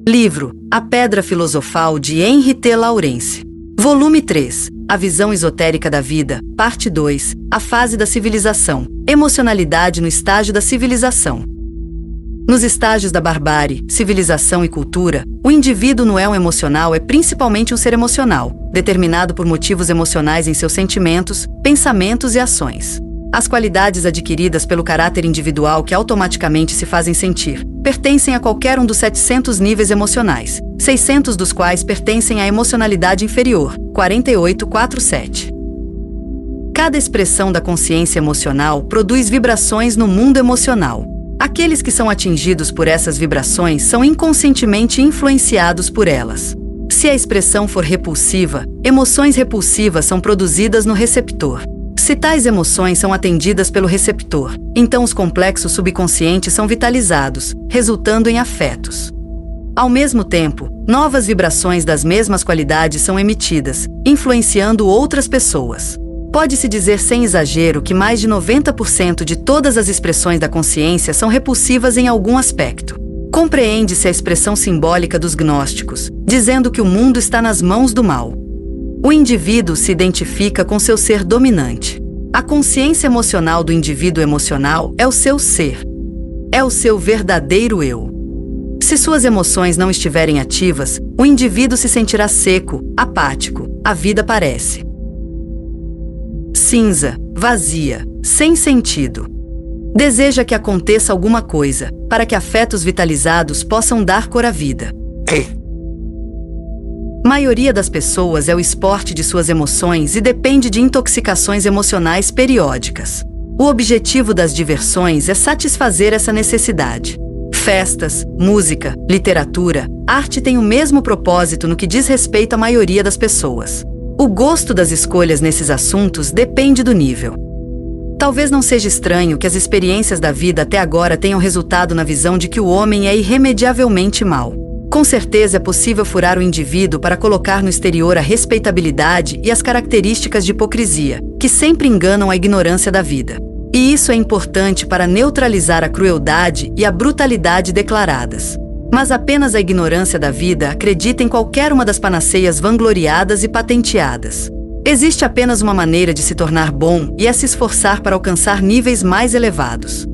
Livro A Pedra Filosofal de Henri T. Lawrence. Volume 3. A Visão Esotérica da Vida. Parte 2. A Fase da Civilização. Emocionalidade no estágio da civilização. Nos estágios da barbárie, civilização e cultura, o indivíduo no eu emocional é principalmente um ser emocional, determinado por motivos emocionais em seus sentimentos, pensamentos e ações. As qualidades adquiridas pelo caráter individual que automaticamente se fazem sentir pertencem a qualquer um dos 700 níveis emocionais, 600 dos quais pertencem à emocionalidade inferior, 4847. Cada expressão da consciência emocional produz vibrações no mundo emocional. Aqueles que são atingidos por essas vibrações são inconscientemente influenciados por elas. Se a expressão for repulsiva, emoções repulsivas são produzidas no receptor. Se tais emoções são atendidas pelo receptor, então os complexos subconscientes são vitalizados, resultando em afetos. Ao mesmo tempo, novas vibrações das mesmas qualidades são emitidas, influenciando outras pessoas. Pode-se dizer sem exagero que mais de 90% de todas as expressões da consciência são repulsivas em algum aspecto. Compreende-se a expressão simbólica dos gnósticos, dizendo que o mundo está nas mãos do mal. O indivíduo se identifica com seu ser dominante. A consciência emocional do indivíduo emocional é o seu ser. É o seu verdadeiro eu. Se suas emoções não estiverem ativas, o indivíduo se sentirá seco, apático, a vida parece cinza, vazia, sem sentido. Deseja que aconteça alguma coisa, para que afetos vitalizados possam dar cor à vida. Maioria das pessoas é o esporte de suas emoções e depende de intoxicações emocionais periódicas. O objetivo das diversões é satisfazer essa necessidade. Festas, música, literatura, arte têm o mesmo propósito no que diz respeito à maioria das pessoas. O gosto das escolhas nesses assuntos depende do nível. Talvez não seja estranho que as experiências da vida até agora tenham resultado na visão de que o homem é irremediavelmente mau. Com certeza é possível furar o indivíduo para colocar no exterior a respeitabilidade e as características de hipocrisia, que sempre enganam a ignorância da vida. E isso é importante para neutralizar a crueldade e a brutalidade declaradas. Mas apenas a ignorância da vida acredita em qualquer uma das panaceias vangloriadas e patenteadas. Existe apenas uma maneira de se tornar bom e é se esforçar para alcançar níveis mais elevados.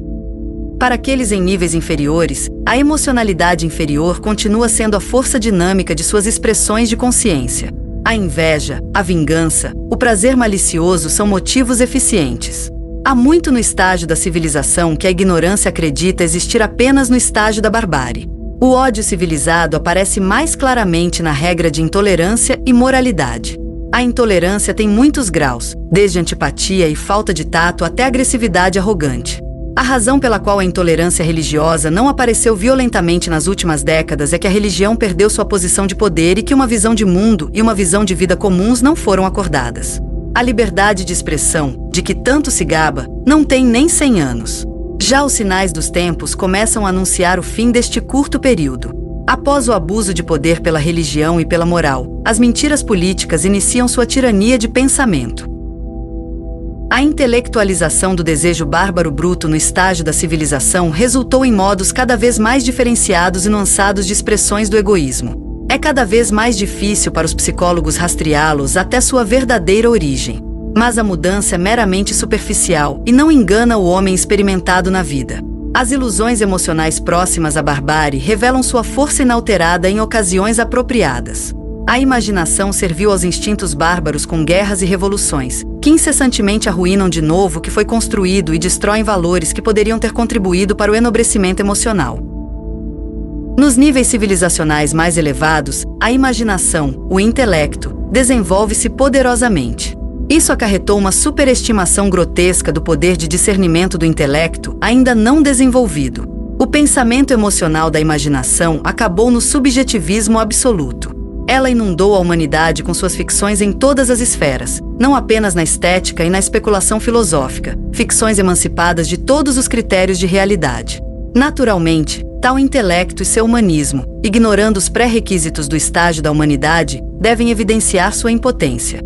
Para aqueles em níveis inferiores, a emocionalidade inferior continua sendo a força dinâmica de suas expressões de consciência. A inveja, a vingança, o prazer malicioso são motivos eficientes. Há muito no estágio da civilização que a ignorância acredita existir apenas no estágio da barbárie. O ódio civilizado aparece mais claramente na regra de intolerância e moralidade. A intolerância tem muitos graus, desde antipatia e falta de tato até agressividade arrogante. A razão pela qual a intolerância religiosa não apareceu violentamente nas últimas décadas é que a religião perdeu sua posição de poder e que uma visão de mundo e uma visão de vida comuns não foram acordadas. A liberdade de expressão, de que tanto se gaba, não tem nem 100 anos. Já os sinais dos tempos começam a anunciar o fim deste curto período. Após o abuso de poder pela religião e pela moral, as mentiras políticas iniciam sua tirania de pensamento. A intelectualização do desejo bárbaro bruto no estágio da civilização resultou em modos cada vez mais diferenciados e nuançados de expressões do egoísmo. É cada vez mais difícil para os psicólogos rastreá-los até sua verdadeira origem. Mas a mudança é meramente superficial e não engana o homem experimentado na vida. As ilusões emocionais próximas à barbárie revelam sua força inalterada em ocasiões apropriadas. A imaginação serviu aos instintos bárbaros com guerras e revoluções, que incessantemente arruinam de novo o que foi construído e destroem valores que poderiam ter contribuído para o enobrecimento emocional. Nos níveis civilizacionais mais elevados, a imaginação, o intelecto, desenvolve-se poderosamente. Isso acarretou uma superestimação grotesca do poder de discernimento do intelecto ainda não desenvolvido. O pensamento emocional da imaginação acabou no subjetivismo absoluto. Ela inundou a humanidade com suas ficções em todas as esferas, não apenas na estética e na especulação filosófica, ficções emancipadas de todos os critérios de realidade. Naturalmente, tal intelecto e seu humanismo, ignorando os pré-requisitos do estágio da humanidade, devem evidenciar sua impotência.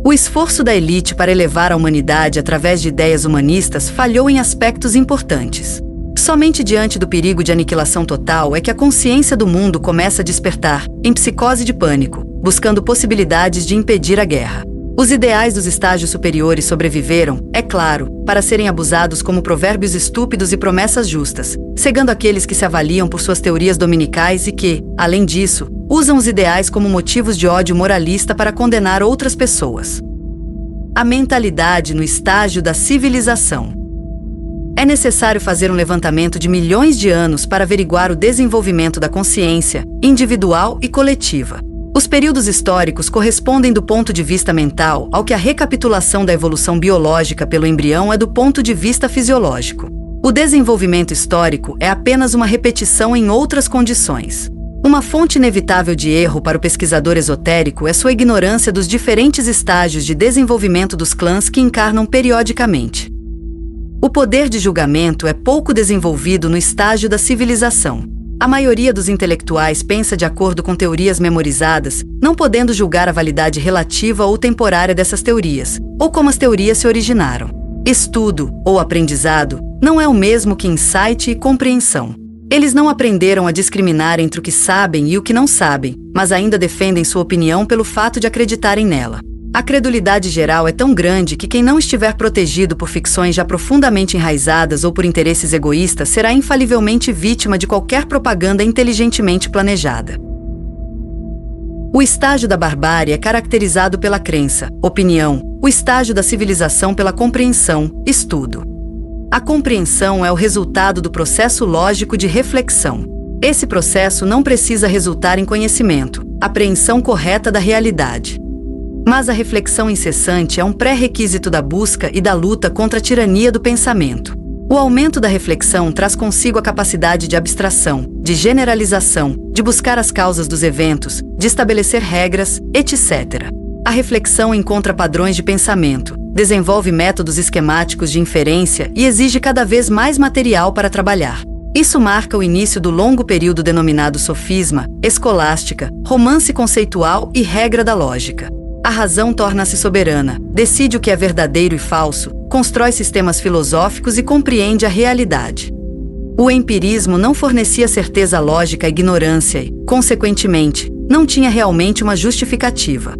O esforço da elite para elevar a humanidade através de ideias humanistas falhou em aspectos importantes. Somente diante do perigo de aniquilação total é que a consciência do mundo começa a despertar, em psicose de pânico, buscando possibilidades de impedir a guerra. Os ideais dos estágios superiores sobreviveram, é claro, para serem abusados como provérbios estúpidos e promessas justas, cegando aqueles que se avaliam por suas teorias dominicais e que, além disso, usam os ideais como motivos de ódio moralista para condenar outras pessoas. A mentalidade no estágio da civilização. É necessário fazer um levantamento de milhões de anos para averiguar o desenvolvimento da consciência, individual e coletiva. Os períodos históricos correspondem do ponto de vista mental ao que a recapitulação da evolução biológica pelo embrião é do ponto de vista fisiológico. O desenvolvimento histórico é apenas uma repetição em outras condições. Uma fonte inevitável de erro para o pesquisador esotérico é sua ignorância dos diferentes estágios de desenvolvimento dos clãs que encarnam periodicamente. O poder de julgamento é pouco desenvolvido no estágio da civilização. A maioria dos intelectuais pensa de acordo com teorias memorizadas, não podendo julgar a validade relativa ou temporária dessas teorias, ou como as teorias se originaram. Estudo, ou aprendizado, não é o mesmo que insight e compreensão. Eles não aprenderam a discriminar entre o que sabem e o que não sabem, mas ainda defendem sua opinião pelo fato de acreditarem nela. A credulidade geral é tão grande que quem não estiver protegido por ficções já profundamente enraizadas ou por interesses egoístas será infalivelmente vítima de qualquer propaganda inteligentemente planejada. O estágio da barbárie é caracterizado pela crença, opinião, o estágio da civilização pela compreensão, estudo. A compreensão é o resultado do processo lógico de reflexão. Esse processo não precisa resultar em conhecimento, apreensão correta da realidade. Mas a reflexão incessante é um pré-requisito da busca e da luta contra a tirania do pensamento. O aumento da reflexão traz consigo a capacidade de abstração, de generalização, de buscar as causas dos eventos, de estabelecer regras, etc. A reflexão encontra padrões de pensamento, desenvolve métodos esquemáticos de inferência e exige cada vez mais material para trabalhar. Isso marca o início do longo período denominado sofisma, escolástica, romance conceitual e regra da lógica. A razão torna-se soberana, decide o que é verdadeiro e falso, constrói sistemas filosóficos e compreende a realidade. O empirismo não fornecia certeza lógica à ignorância e, consequentemente, não tinha realmente uma justificativa.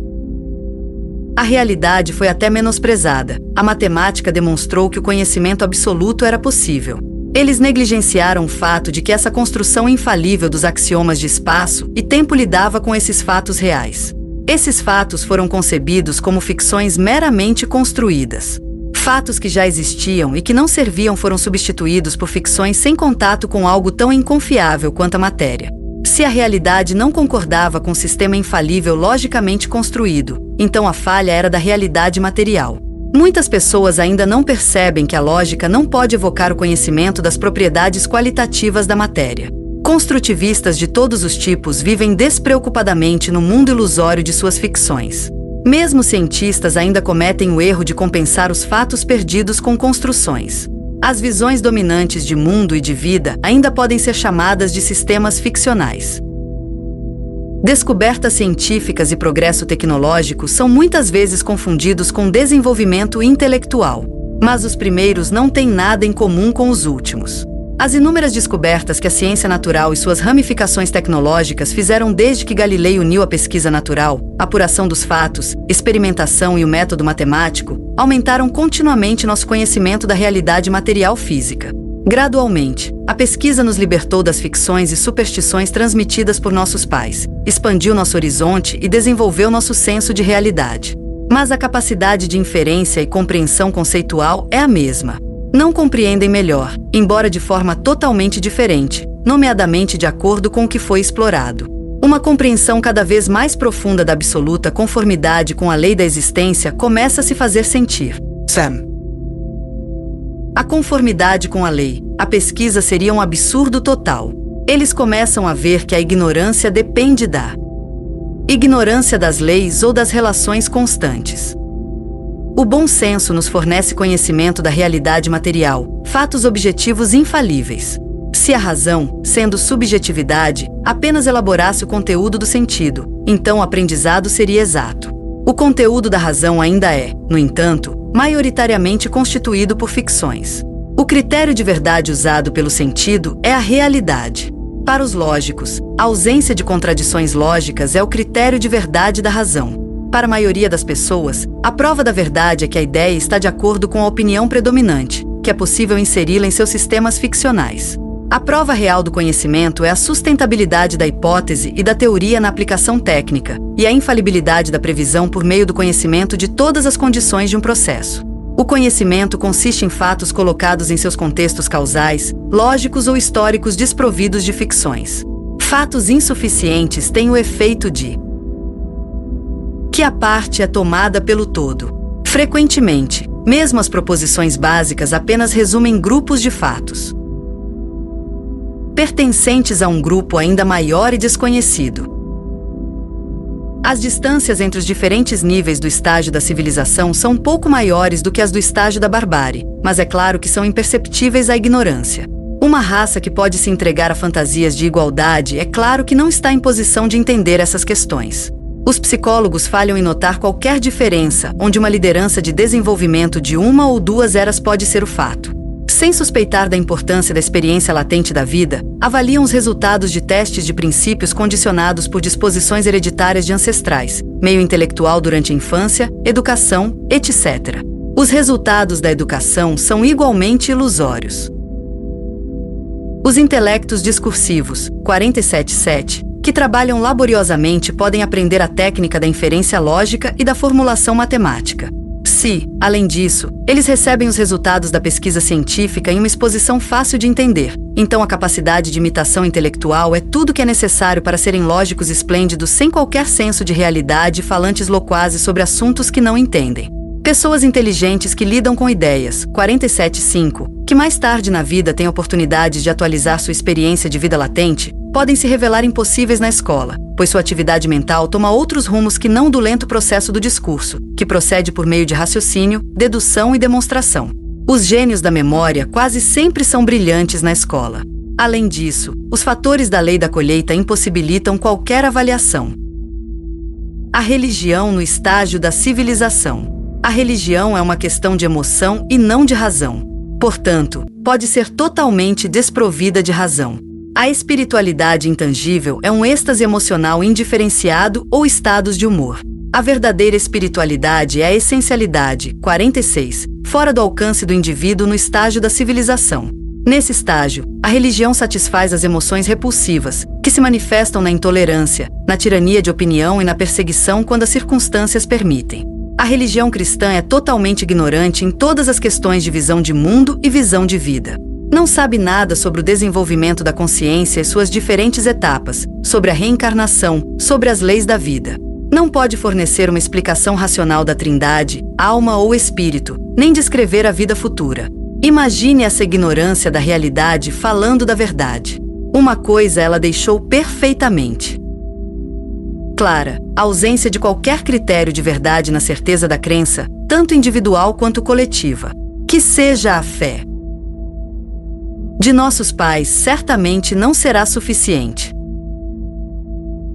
A realidade foi até menosprezada. A matemática demonstrou que o conhecimento absoluto era possível. Eles negligenciaram o fato de que essa construção infalível dos axiomas de espaço e tempo lidava com esses fatos reais. Esses fatos foram concebidos como ficções meramente construídas. Fatos que já existiam e que não serviam foram substituídos por ficções sem contato com algo tão inconfiável quanto a matéria. Se a realidade não concordava com o sistema infalível logicamente construído, então a falha era da realidade material. Muitas pessoas ainda não percebem que a lógica não pode evocar o conhecimento das propriedades qualitativas da matéria. Construtivistas de todos os tipos vivem despreocupadamente no mundo ilusório de suas ficções. Mesmo cientistas ainda cometem o erro de compensar os fatos perdidos com construções. As visões dominantes de mundo e de vida ainda podem ser chamadas de sistemas ficcionais. Descobertas científicas e progresso tecnológico são muitas vezes confundidos com desenvolvimento intelectual, mas os primeiros não têm nada em comum com os últimos. As inúmeras descobertas que a ciência natural e suas ramificações tecnológicas fizeram desde que Galileu uniu a pesquisa natural, apuração dos fatos, experimentação e o método matemático, aumentaram continuamente nosso conhecimento da realidade material física. Gradualmente, a pesquisa nos libertou das ficções e superstições transmitidas por nossos pais, expandiu nosso horizonte e desenvolveu nosso senso de realidade. Mas a capacidade de inferência e compreensão conceitual é a mesma. Não compreendem melhor, embora de forma totalmente diferente, nomeadamente de acordo com o que foi explorado. Uma compreensão cada vez mais profunda da absoluta conformidade com a lei da existência começa a se fazer sentir. Sam. A conformidade com a lei, a pesquisa seria um absurdo total. Eles começam a ver que a ignorância depende da ignorância das leis ou das relações constantes. O bom senso nos fornece conhecimento da realidade material, fatos objetivos infalíveis. Se a razão, sendo subjetividade, apenas elaborasse o conteúdo do sentido, então o aprendizado seria exato. O conteúdo da razão ainda é, no entanto, maioritariamente constituído por ficções. O critério de verdade usado pelo sentido é a realidade. Para os lógicos, a ausência de contradições lógicas é o critério de verdade da razão. Para a maioria das pessoas, a prova da verdade é que a ideia está de acordo com a opinião predominante, que é possível inseri-la em seus sistemas ficcionais. A prova real do conhecimento é a sustentabilidade da hipótese e da teoria na aplicação técnica, e a infalibilidade da previsão por meio do conhecimento de todas as condições de um processo. O conhecimento consiste em fatos colocados em seus contextos causais, lógicos ou históricos desprovidos de ficções. Fatos insuficientes têm o efeito de que a parte é tomada pelo todo. Frequentemente, mesmo as proposições básicas apenas resumem grupos de fatos pertencentes a um grupo ainda maior e desconhecido. As distâncias entre os diferentes níveis do estágio da civilização são pouco maiores do que as do estágio da barbárie, mas é claro que são imperceptíveis à ignorância. Uma raça que pode se entregar a fantasias de igualdade é claro que não está em posição de entender essas questões. Os psicólogos falham em notar qualquer diferença onde uma liderança de desenvolvimento de uma ou duas eras pode ser o fato. Sem suspeitar da importância da experiência latente da vida, avaliam os resultados de testes de princípios condicionados por disposições hereditárias de ancestrais, meio intelectual durante a infância, educação, etc. Os resultados da educação são igualmente ilusórios. Os intelectos discursivos, 47.7, que trabalham laboriosamente podem aprender a técnica da inferência lógica e da formulação matemática. Se, além disso, eles recebem os resultados da pesquisa científica em uma exposição fácil de entender, então a capacidade de imitação intelectual é tudo que é necessário para serem lógicos esplêndidos sem qualquer senso de realidade e falantes loquazes sobre assuntos que não entendem. Pessoas inteligentes que lidam com ideias, 47.5, que mais tarde na vida têm oportunidades de atualizar sua experiência de vida latente, podem se revelar impossíveis na escola, pois sua atividade mental toma outros rumos que não do lento processo do discurso, que procede por meio de raciocínio, dedução e demonstração. Os gênios da memória quase sempre são brilhantes na escola. Além disso, os fatores da lei da colheita impossibilitam qualquer avaliação. A religião no estágio da civilização. A religião é uma questão de emoção e não de razão. Portanto, pode ser totalmente desprovida de razão. A espiritualidade intangível é um êxtase emocional indiferenciado ou estados de humor. A verdadeira espiritualidade é a essencialidade, 46, fora do alcance do indivíduo no estágio da civilização. Nesse estágio, a religião satisfaz as emoções repulsivas, que se manifestam na intolerância, na tirania de opinião e na perseguição quando as circunstâncias permitem. A religião cristã é totalmente ignorante em todas as questões de visão de mundo e visão de vida. Não sabe nada sobre o desenvolvimento da consciência e suas diferentes etapas, sobre a reencarnação, sobre as leis da vida. Não pode fornecer uma explicação racional da trindade, alma ou espírito, nem descrever a vida futura. Imagine essa ignorância da realidade falando da verdade. Uma coisa ela deixou perfeitamente clara: a ausência de qualquer critério de verdade na certeza da crença, tanto individual quanto coletiva. Que seja a fé de nossos pais certamente não será suficiente.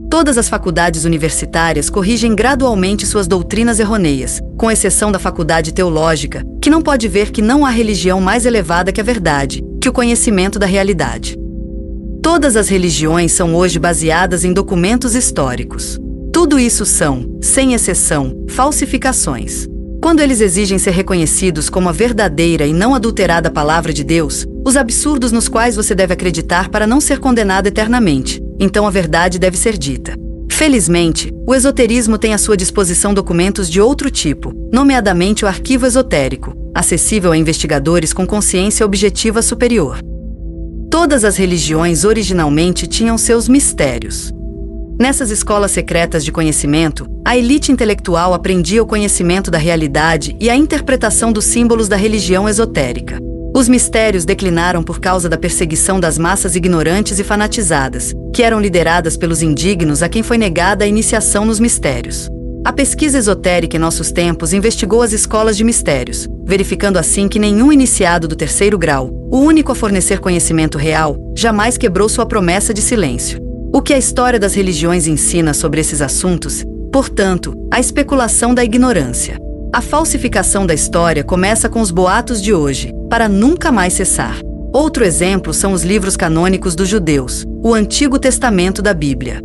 Todas as faculdades universitárias corrigem gradualmente suas doutrinas errôneas, com exceção da faculdade teológica, que não pode ver que não há religião mais elevada que a verdade, que o conhecimento da realidade. Todas as religiões são hoje baseadas em documentos históricos. Tudo isso são, sem exceção, falsificações. Quando eles exigem ser reconhecidos como a verdadeira e não adulterada palavra de Deus, os absurdos nos quais você deve acreditar para não ser condenado eternamente, então a verdade deve ser dita. Felizmente, o esoterismo tem à sua disposição documentos de outro tipo, nomeadamente o arquivo esotérico, acessível a investigadores com consciência objetiva superior. Todas as religiões originalmente tinham seus mistérios. Nessas escolas secretas de conhecimento, a elite intelectual aprendia o conhecimento da realidade e a interpretação dos símbolos da religião esotérica. Os mistérios declinaram por causa da perseguição das massas ignorantes e fanatizadas, que eram lideradas pelos indignos a quem foi negada a iniciação nos mistérios. A pesquisa esotérica em nossos tempos investigou as escolas de mistérios, verificando assim que nenhum iniciado do 3º grau, o único a fornecer conhecimento real, jamais quebrou sua promessa de silêncio. O que a história das religiões ensina sobre esses assuntos? Portanto, a especulação da ignorância. A falsificação da história começa com os boatos de hoje, para nunca mais cessar. Outro exemplo são os livros canônicos dos judeus, o Antigo Testamento da Bíblia.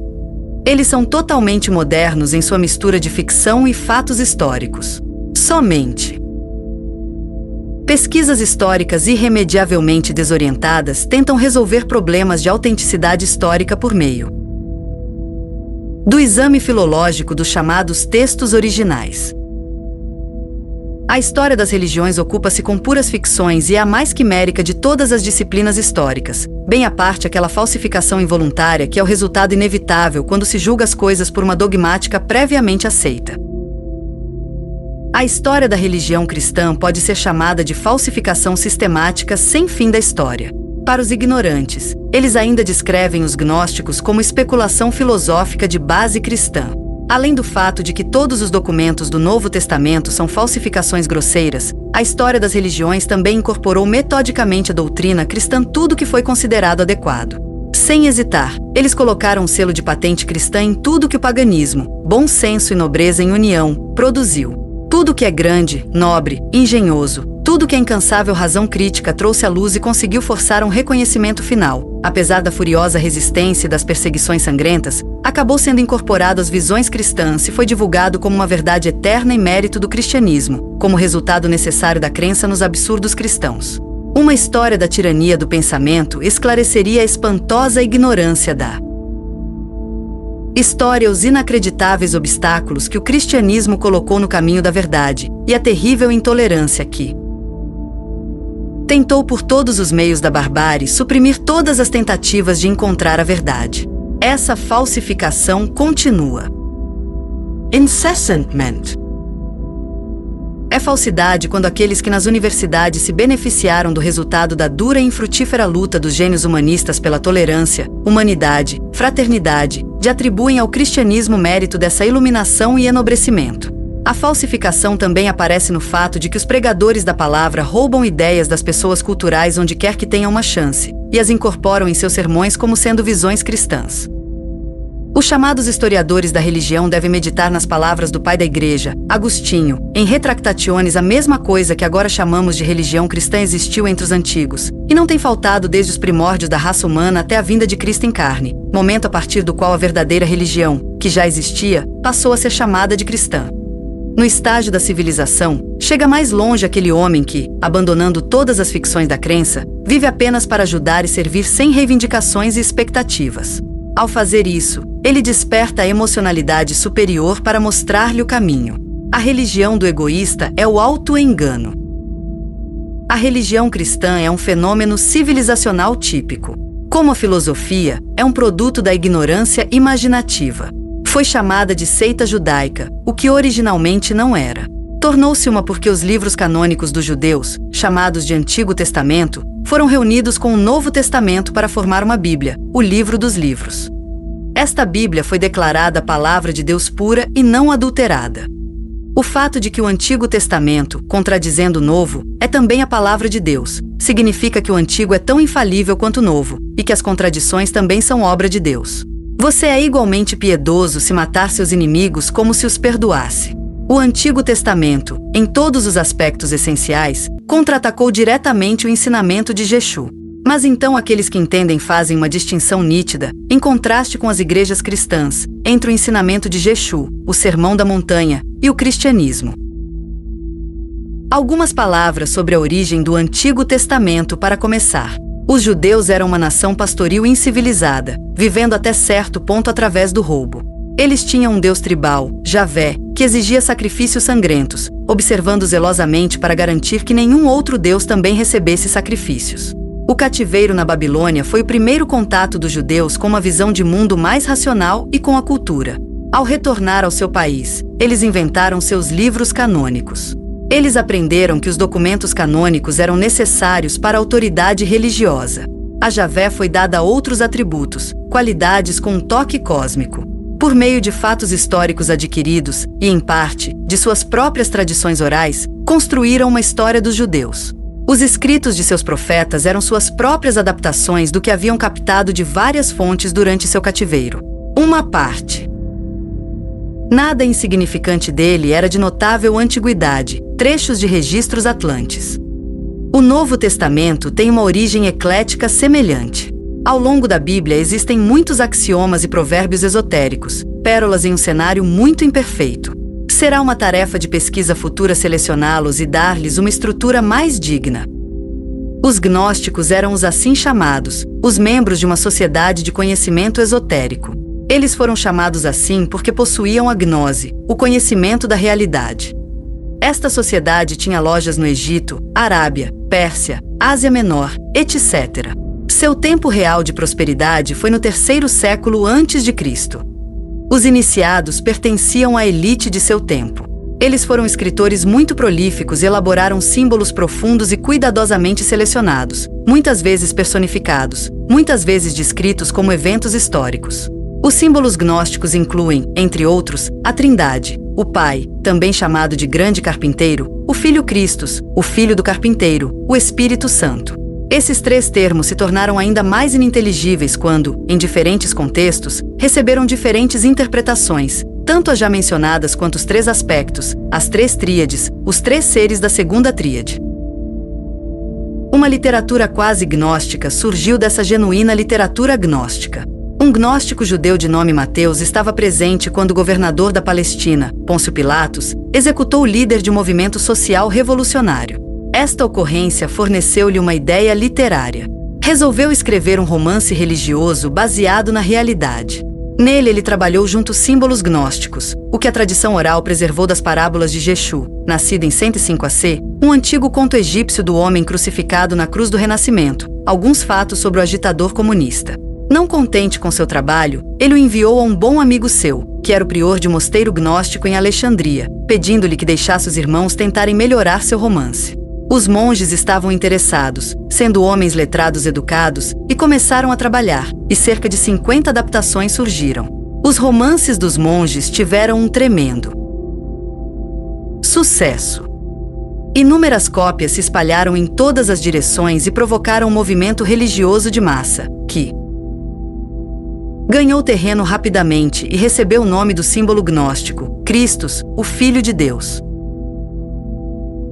Eles são totalmente modernos em sua mistura de ficção e fatos históricos. Somente. Pesquisas históricas irremediavelmente desorientadas tentam resolver problemas de autenticidade histórica por meio do exame filológico dos chamados textos originais. A história das religiões ocupa-se com puras ficções e é a mais quimérica de todas as disciplinas históricas, bem à parte aquela falsificação involuntária que é o resultado inevitável quando se julga as coisas por uma dogmática previamente aceita. A história da religião cristã pode ser chamada de falsificação sistemática sem fim da história. Para os ignorantes, eles ainda descrevem os gnósticos como especulação filosófica de base cristã. Além do fato de que todos os documentos do Novo Testamento são falsificações grosseiras, a história das religiões também incorporou metodicamente à doutrina cristã tudo que foi considerado adequado. Sem hesitar, eles colocaram um selo de patente cristã em tudo que o paganismo, bom senso e nobreza em união, produziu. Tudo que é grande, nobre, engenhoso, tudo que a incansável razão crítica trouxe à luz e conseguiu forçar um reconhecimento final, apesar da furiosa resistência e das perseguições sangrentas, acabou sendo incorporado às visões cristãs e foi divulgado como uma verdade eterna e mérito do cristianismo, como resultado necessário da crença nos absurdos cristãos. Uma história da tirania do pensamento esclareceria a espantosa ignorância da história, os inacreditáveis obstáculos que o cristianismo colocou no caminho da verdade e a terrível intolerância que tentou por todos os meios da barbárie suprimir todas as tentativas de encontrar a verdade. Essa falsificação continua incessantemente. É falsidade quando aqueles que nas universidades se beneficiaram do resultado da dura e infrutífera luta dos gênios humanistas pela tolerância, humanidade, fraternidade, atribuem ao cristianismo mérito dessa iluminação e enobrecimento. A falsificação também aparece no fato de que os pregadores da palavra roubam ideias das pessoas culturais onde quer que tenham uma chance, e as incorporam em seus sermões como sendo visões cristãs. Os chamados historiadores da religião devem meditar nas palavras do pai da Igreja, Agostinho, em Retractationes. A mesma coisa que agora chamamos de religião cristã existiu entre os antigos, e não tem faltado desde os primórdios da raça humana até a vinda de Cristo em carne, momento a partir do qual a verdadeira religião, que já existia, passou a ser chamada de cristã. No estágio da civilização, chega mais longe aquele homem que, abandonando todas as ficções da crença, vive apenas para ajudar e servir sem reivindicações e expectativas. Ao fazer isso, ele desperta a emocionalidade superior para mostrar-lhe o caminho. A religião do egoísta é o auto-engano. A religião cristã é um fenômeno civilizacional típico. Como a filosofia, é um produto da ignorância imaginativa. Foi chamada de seita judaica, o que originalmente não era. Tornou-se uma porque os livros canônicos dos judeus, chamados de Antigo Testamento, foram reunidos com o Novo Testamento para formar uma Bíblia, o livro dos livros. Esta Bíblia foi declarada a palavra de Deus pura e não adulterada. O fato de que o Antigo Testamento, contradizendo o Novo, é também a palavra de Deus, significa que o Antigo é tão infalível quanto o Novo, e que as contradições também são obra de Deus. Você é igualmente piedoso se matar seus inimigos como se os perdoasse. O Antigo Testamento, em todos os aspectos essenciais, contra-atacou diretamente o ensinamento de Jeshua. Mas então aqueles que entendem fazem uma distinção nítida, em contraste com as igrejas cristãs, entre o ensinamento de Jeshua, o Sermão da Montanha, e o cristianismo. Algumas palavras sobre a origem do Antigo Testamento para começar. Os judeus eram uma nação pastoril incivilizada, vivendo até certo ponto através do roubo. Eles tinham um deus tribal, Javé, que exigia sacrifícios sangrentos, observando zelosamente para garantir que nenhum outro deus também recebesse sacrifícios. O cativeiro na Babilônia foi o primeiro contato dos judeus com uma visão de mundo mais racional e com a cultura. Ao retornar ao seu país, eles inventaram seus livros canônicos. Eles aprenderam que os documentos canônicos eram necessários para a autoridade religiosa. A Javé foi dada outros atributos, qualidades com um toque cósmico. Por meio de fatos históricos adquiridos, e em parte, de suas próprias tradições orais, construíram uma história dos judeus. Os escritos de seus profetas eram suas próprias adaptações do que haviam captado de várias fontes durante seu cativeiro. Uma parte Nada insignificante dele era de notável antiguidade, trechos de registros atlantes. O Novo Testamento tem uma origem eclética semelhante. Ao longo da Bíblia existem muitos axiomas e provérbios esotéricos, pérolas em um cenário muito imperfeito. Será uma tarefa de pesquisa futura selecioná-los e dar-lhes uma estrutura mais digna. Os gnósticos eram os assim chamados, os membros de uma sociedade de conhecimento esotérico. Eles foram chamados assim porque possuíam a gnose, o conhecimento da realidade. Esta sociedade tinha lojas no Egito, Arábia, Pérsia, Ásia Menor, etc. Seu tempo real de prosperidade foi no 3º século a.C. Os iniciados pertenciam à elite de seu tempo. Eles foram escritores muito prolíficos e elaboraram símbolos profundos e cuidadosamente selecionados, muitas vezes personificados, muitas vezes descritos como eventos históricos. Os símbolos gnósticos incluem, entre outros, a Trindade, o Pai, também chamado de Grande Carpinteiro, o Filho Cristos, o Filho do Carpinteiro, o Espírito Santo. Esses 3 termos se tornaram ainda mais ininteligíveis quando, em diferentes contextos, receberam diferentes interpretações, tanto as já mencionadas quanto os 3 aspectos, as 3 tríades, os 3 seres da segunda tríade. Uma literatura quase gnóstica surgiu dessa genuína literatura gnóstica. Um gnóstico judeu de nome Mateus estava presente quando o governador da Palestina, Pôncio Pilatos, executou o líder de um movimento social revolucionário. Esta ocorrência forneceu-lhe uma ideia literária. Resolveu escrever um romance religioso baseado na realidade. Nele ele trabalhou junto símbolos gnósticos, o que a tradição oral preservou das parábolas de Jexu, nascido em 105 AC, um antigo conto egípcio do homem crucificado na cruz do Renascimento, alguns fatos sobre o agitador comunista. Não contente com seu trabalho, ele o enviou a um bom amigo seu, que era o prior de um mosteiro gnóstico em Alexandria, pedindo-lhe que deixasse os irmãos tentarem melhorar seu romance. Os monges estavam interessados, sendo homens letrados educados, e começaram a trabalhar, e cerca de 50 adaptações surgiram. Os romances dos monges tiveram um tremendo sucesso. Inúmeras cópias se espalharam em todas as direções e provocaram um movimento religioso de massa, que ganhou terreno rapidamente e recebeu o nome do símbolo gnóstico, Cristos, o Filho de Deus.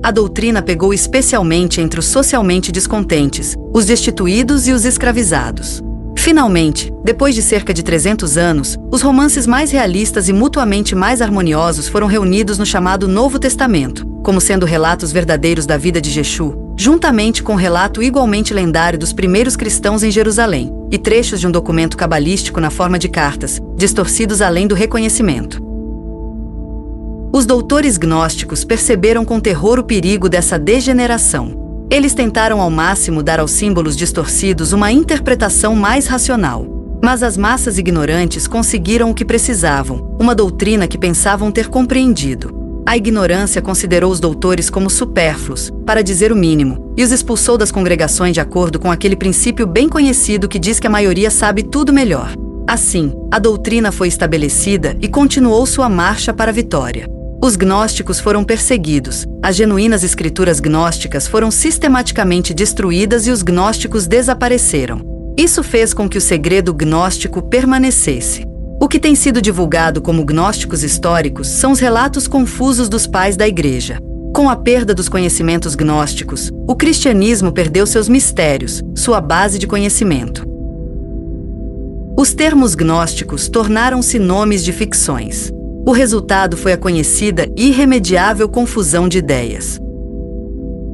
A doutrina pegou especialmente entre os socialmente descontentes, os destituídos e os escravizados. Finalmente, depois de cerca de 300 anos, os romances mais realistas e mutuamente mais harmoniosos foram reunidos no chamado Novo Testamento, como sendo relatos verdadeiros da vida de Jexu, juntamente com o relato igualmente lendário dos primeiros cristãos em Jerusalém, e trechos de um documento cabalístico na forma de cartas, distorcidos além do reconhecimento. Os doutores gnósticos perceberam com terror o perigo dessa degeneração. Eles tentaram ao máximo dar aos símbolos distorcidos uma interpretação mais racional. Mas as massas ignorantes conseguiram o que precisavam, uma doutrina que pensavam ter compreendido. A ignorância considerou os doutores como supérfluos, para dizer o mínimo, e os expulsou das congregações de acordo com aquele princípio bem conhecido que diz que a maioria sabe tudo melhor. Assim, a doutrina foi estabelecida e continuou sua marcha para a vitória. Os gnósticos foram perseguidos, as genuínas escrituras gnósticas foram sistematicamente destruídas e os gnósticos desapareceram. Isso fez com que o segredo gnóstico permanecesse. O que tem sido divulgado como gnósticos históricos são os relatos confusos dos pais da Igreja. Com a perda dos conhecimentos gnósticos, o cristianismo perdeu seus mistérios, sua base de conhecimento. Os termos gnósticos tornaram-se nomes de ficções. O resultado foi a conhecida e irremediável confusão de ideias.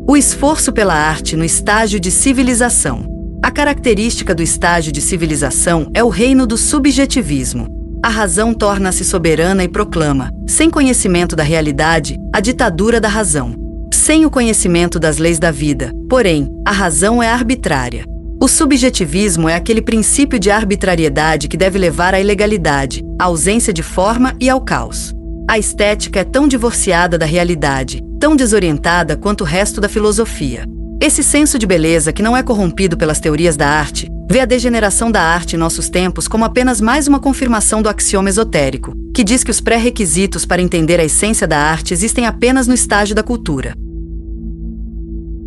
O esforço pela arte no estágio de civilização. A característica do estágio de civilização é o reino do subjetivismo. A razão torna-se soberana e proclama, sem conhecimento da realidade, a ditadura da razão. Sem o conhecimento das leis da vida, porém, a razão é arbitrária. O subjetivismo é aquele princípio de arbitrariedade que deve levar à ilegalidade, à ausência de forma e ao caos. A estética é tão divorciada da realidade, tão desorientada quanto o resto da filosofia. Esse senso de beleza que não é corrompido pelas teorias da arte, vê a degeneração da arte em nossos tempos como apenas mais uma confirmação do axioma esotérico, que diz que os pré-requisitos para entender a essência da arte existem apenas no estágio da cultura.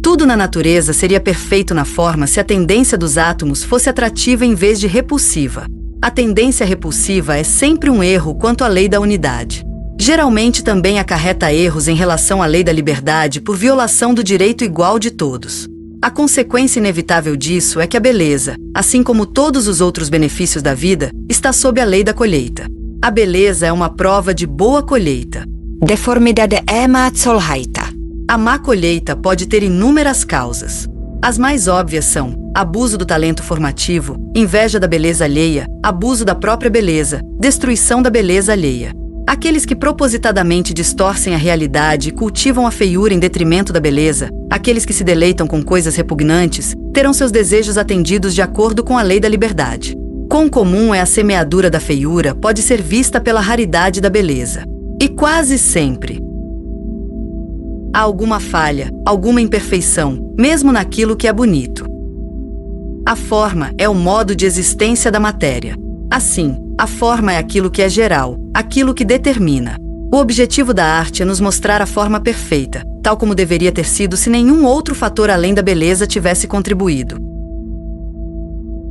Tudo na natureza seria perfeito na forma se a tendência dos átomos fosse atrativa em vez de repulsiva. A tendência repulsiva é sempre um erro quanto à lei da unidade. Geralmente também acarreta erros em relação à lei da liberdade por violação do direito igual de todos. A consequência inevitável disso é que a beleza, assim como todos os outros benefícios da vida, está sob a lei da colheita. A beleza é uma prova de boa colheita. Deformidade é má colheita. A má colheita pode ter inúmeras causas. As mais óbvias são abuso do talento formativo, inveja da beleza alheia, abuso da própria beleza, destruição da beleza alheia. Aqueles que propositadamente distorcem a realidade e cultivam a feiura em detrimento da beleza, aqueles que se deleitam com coisas repugnantes, terão seus desejos atendidos de acordo com a lei da liberdade. Quão comum é a semeadura da feiura pode ser vista pela raridade da beleza. E quase sempre há alguma falha, alguma imperfeição, mesmo naquilo que é bonito. A forma é o modo de existência da matéria. Assim, a forma é aquilo que é geral, aquilo que determina. O objetivo da arte é nos mostrar a forma perfeita, tal como deveria ter sido se nenhum outro fator além da beleza tivesse contribuído.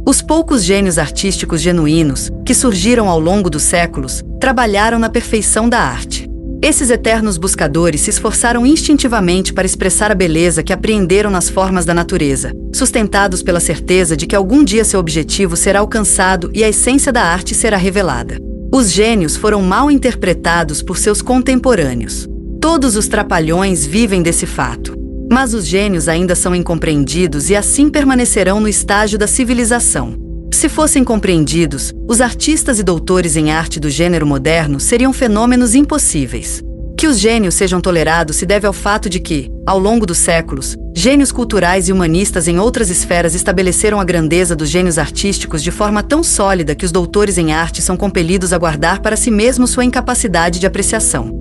Os poucos gênios artísticos genuínos, que surgiram ao longo dos séculos, trabalharam na perfeição da arte. Esses eternos buscadores se esforçaram instintivamente para expressar a beleza que apreenderam nas formas da natureza, sustentados pela certeza de que algum dia seu objetivo será alcançado e a essência da arte será revelada. Os gênios foram mal interpretados por seus contemporâneos. Todos os trapalhões vivem desse fato. Mas os gênios ainda são incompreendidos e assim permanecerão no estágio da civilização. Se fossem compreendidos, os artistas e doutores em arte do gênero moderno seriam fenômenos impossíveis. Que os gênios sejam tolerados se deve ao fato de que, ao longo dos séculos, gênios culturais e humanistas em outras esferas estabeleceram a grandeza dos gênios artísticos de forma tão sólida que os doutores em arte são compelidos a guardar para si mesmos sua incapacidade de apreciação.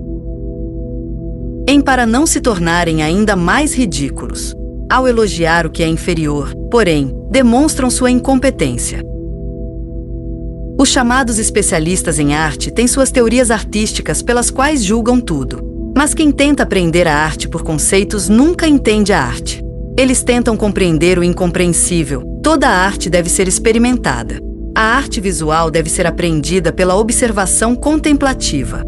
Para não se tornarem ainda mais ridículos. Ao elogiar o que é inferior, porém, demonstram sua incompetência. Os chamados especialistas em arte têm suas teorias artísticas pelas quais julgam tudo. Mas quem tenta aprender a arte por conceitos nunca entende a arte. Eles tentam compreender o incompreensível. Toda a arte deve ser experimentada. A arte visual deve ser aprendida pela observação contemplativa.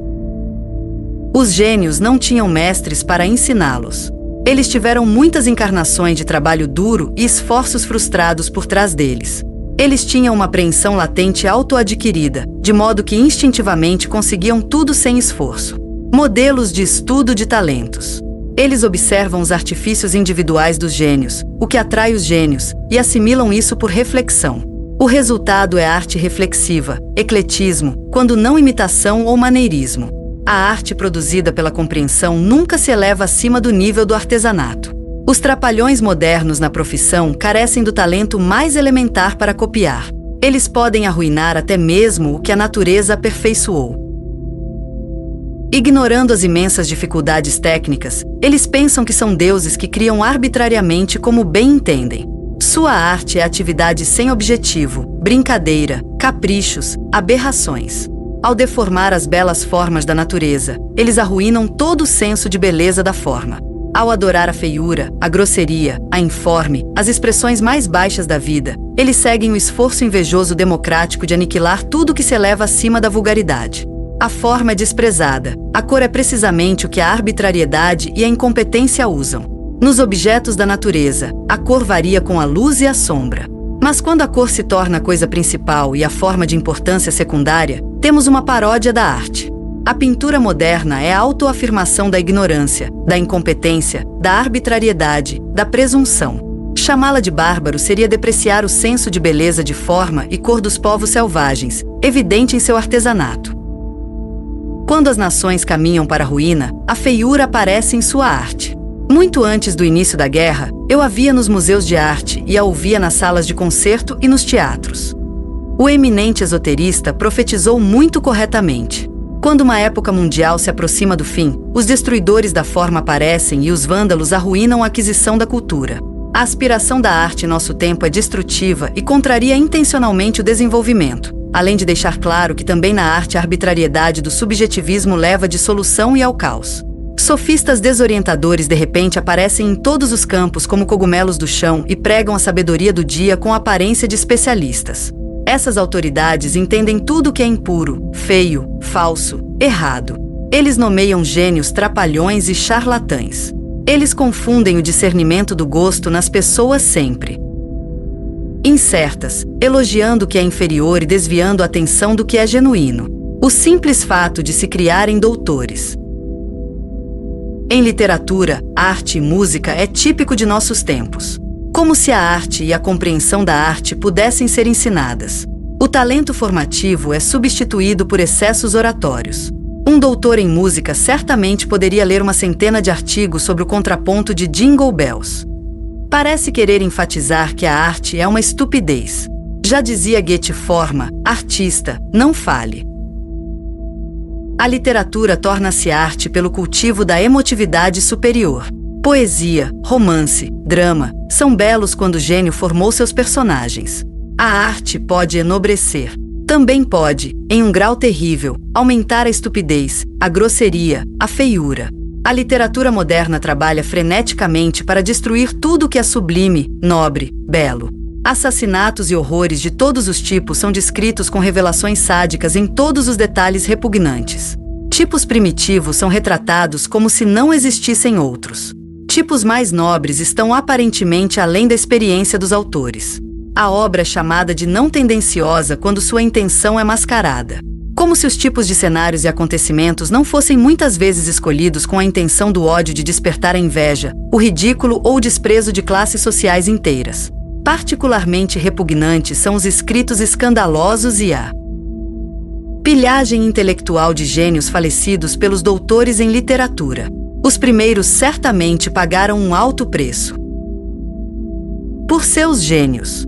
Os gênios não tinham mestres para ensiná-los. Eles tiveram muitas encarnações de trabalho duro e esforços frustrados por trás deles. Eles tinham uma apreensão latente autoadquirida, de modo que instintivamente conseguiam tudo sem esforço. Modelos de estudo de talentos. Eles observam os artifícios individuais dos gênios, o que atrai os gênios, e assimilam isso por reflexão. O resultado é arte reflexiva, ecletismo, quando não imitação ou maneirismo. A arte produzida pela compreensão nunca se eleva acima do nível do artesanato. Os trapalhões modernos na profissão carecem do talento mais elementar para copiar. Eles podem arruinar até mesmo o que a natureza aperfeiçoou. Ignorando as imensas dificuldades técnicas, eles pensam que são deuses que criam arbitrariamente como bem entendem. Sua arte é atividade sem objetivo, brincadeira, caprichos, aberrações. Ao deformar as belas formas da natureza, eles arruinam todo o senso de beleza da forma. Ao adorar a feiura, a grosseria, a informe, as expressões mais baixas da vida, eles seguem o esforço invejoso democrático de aniquilar tudo que se eleva acima da vulgaridade. A forma é desprezada, a cor é precisamente o que a arbitrariedade e a incompetência usam. Nos objetos da natureza, a cor varia com a luz e a sombra. Mas quando a cor se torna a coisa principal e a forma de importância secundária, temos uma paródia da arte. A pintura moderna é a autoafirmação da ignorância, da incompetência, da arbitrariedade, da presunção. Chamá-la de bárbaro seria depreciar o senso de beleza de forma e cor dos povos selvagens, evidente em seu artesanato. Quando as nações caminham para a ruína, a feiura aparece em sua arte. Muito antes do início da guerra, eu a via nos museus de arte e a ouvia nas salas de concerto e nos teatros. O eminente esoterista profetizou muito corretamente. Quando uma época mundial se aproxima do fim, os destruidores da forma aparecem e os vândalos arruinam a aquisição da cultura. A aspiração da arte em nosso tempo é destrutiva e contraria intencionalmente o desenvolvimento, além de deixar claro que também na arte a arbitrariedade do subjetivismo leva à dissolução e ao caos. Sofistas desorientadores de repente aparecem em todos os campos como cogumelos do chão e pregam a sabedoria do dia com a aparência de especialistas. Essas autoridades entendem tudo que é impuro, feio, falso, errado. Eles nomeiam gênios trapalhões e charlatães. Eles confundem o discernimento do gosto nas pessoas sempre. Incertas, elogiando o que é inferior e desviando a atenção do que é genuíno. O simples fato de se criarem doutores. Em literatura, arte e música é típico de nossos tempos. Como se a arte e a compreensão da arte pudessem ser ensinadas. O talento formativo é substituído por excessos oratórios. Um doutor em música certamente poderia ler uma centena de artigos sobre o contraponto de Jingle Bells. Parece querer enfatizar que a arte é uma estupidez. Já dizia Goethe: forma, artista, não fale. A literatura torna-se arte pelo cultivo da emotividade superior. Poesia, romance, drama, são belos quando o gênio formou seus personagens. A arte pode enobrecer. Também pode, em um grau terrível, aumentar a estupidez, a grosseria, a feiura. A literatura moderna trabalha freneticamente para destruir tudo que é sublime, nobre, belo. Assassinatos e horrores de todos os tipos são descritos com revelações sádicas em todos os detalhes repugnantes. Tipos primitivos são retratados como se não existissem outros. Tipos mais nobres estão aparentemente além da experiência dos autores. A obra é chamada de não tendenciosa quando sua intenção é mascarada. Como se os tipos de cenários e acontecimentos não fossem muitas vezes escolhidos com a intenção do ódio de despertar a inveja, o ridículo ou o desprezo de classes sociais inteiras. Particularmente repugnantes são os escritos escandalosos e a pilhagem intelectual de gênios falecidos pelos doutores em literatura. Os primeiros certamente pagaram um alto preço por seus gênios.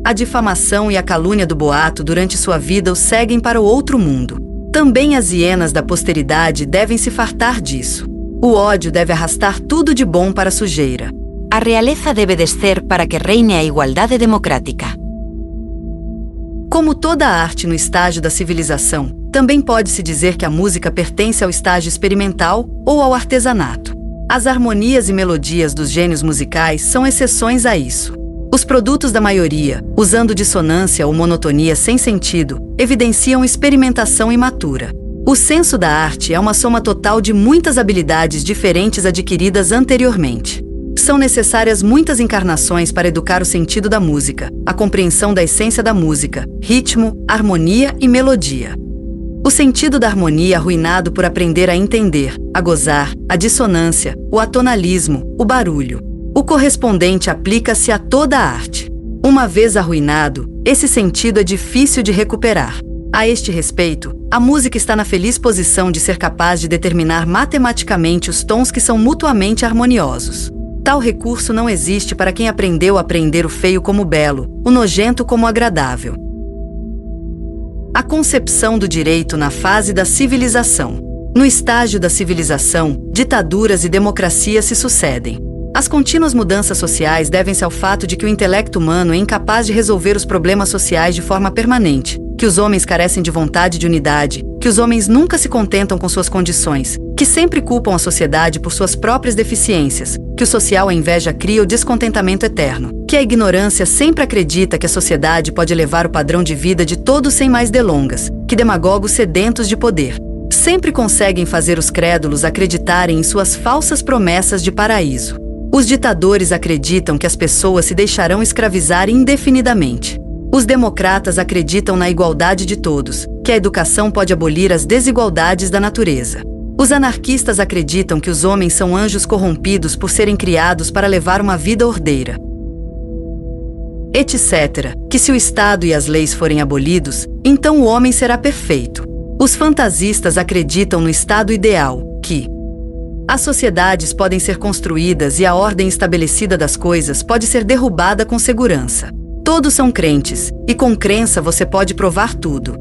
A difamação e a calúnia do boato durante sua vida os seguem para o outro mundo. Também as hienas da posteridade devem se fartar disso. O ódio deve arrastar tudo de bom para a sujeira. A realeza deve descer para que reine a igualdade democrática. Como toda arte no estágio da civilização, também pode-se dizer que a música pertence ao estágio experimental ou ao artesanato. As harmonias e melodias dos gênios musicais são exceções a isso. Os produtos da maioria, usando dissonância ou monotonia sem sentido, evidenciam experimentação imatura. O senso da arte é uma soma total de muitas habilidades diferentes adquiridas anteriormente. São necessárias muitas encarnações para educar o sentido da música, a compreensão da essência da música, ritmo, harmonia e melodia. O sentido da harmonia é arruinado por aprender a entender, a gozar, a dissonância, o atonalismo, o barulho. O correspondente aplica-se a toda a arte. Uma vez arruinado, esse sentido é difícil de recuperar. A este respeito, a música está na feliz posição de ser capaz de determinar matematicamente os tons que são mutuamente harmoniosos. Tal recurso não existe para quem aprendeu a aprender o feio como belo, o nojento como agradável. A concepção do direito na fase da civilização. No estágio da civilização, ditaduras e democracias se sucedem. As contínuas mudanças sociais devem-se ao fato de que o intelecto humano é incapaz de resolver os problemas sociais de forma permanente, que os homens carecem de vontade de unidade, que os homens nunca se contentam com suas condições, que sempre culpam a sociedade por suas próprias deficiências, que o social a inveja cria o descontentamento eterno, que a ignorância sempre acredita que a sociedade pode elevar o padrão de vida de todos sem mais delongas, que demagogos sedentos de poder sempre conseguem fazer os crédulos acreditarem em suas falsas promessas de paraíso. Os ditadores acreditam que as pessoas se deixarão escravizar indefinidamente. Os democratas acreditam na igualdade de todos, que a educação pode abolir as desigualdades da natureza. Os anarquistas acreditam que os homens são anjos corrompidos por serem criados para levar uma vida ordeira, etc., que se o Estado e as leis forem abolidos, então o homem será perfeito. Os fantasistas acreditam no estado ideal, que as sociedades podem ser construídas e a ordem estabelecida das coisas pode ser derrubada com segurança. Todos são crentes, e com crença você pode provar tudo.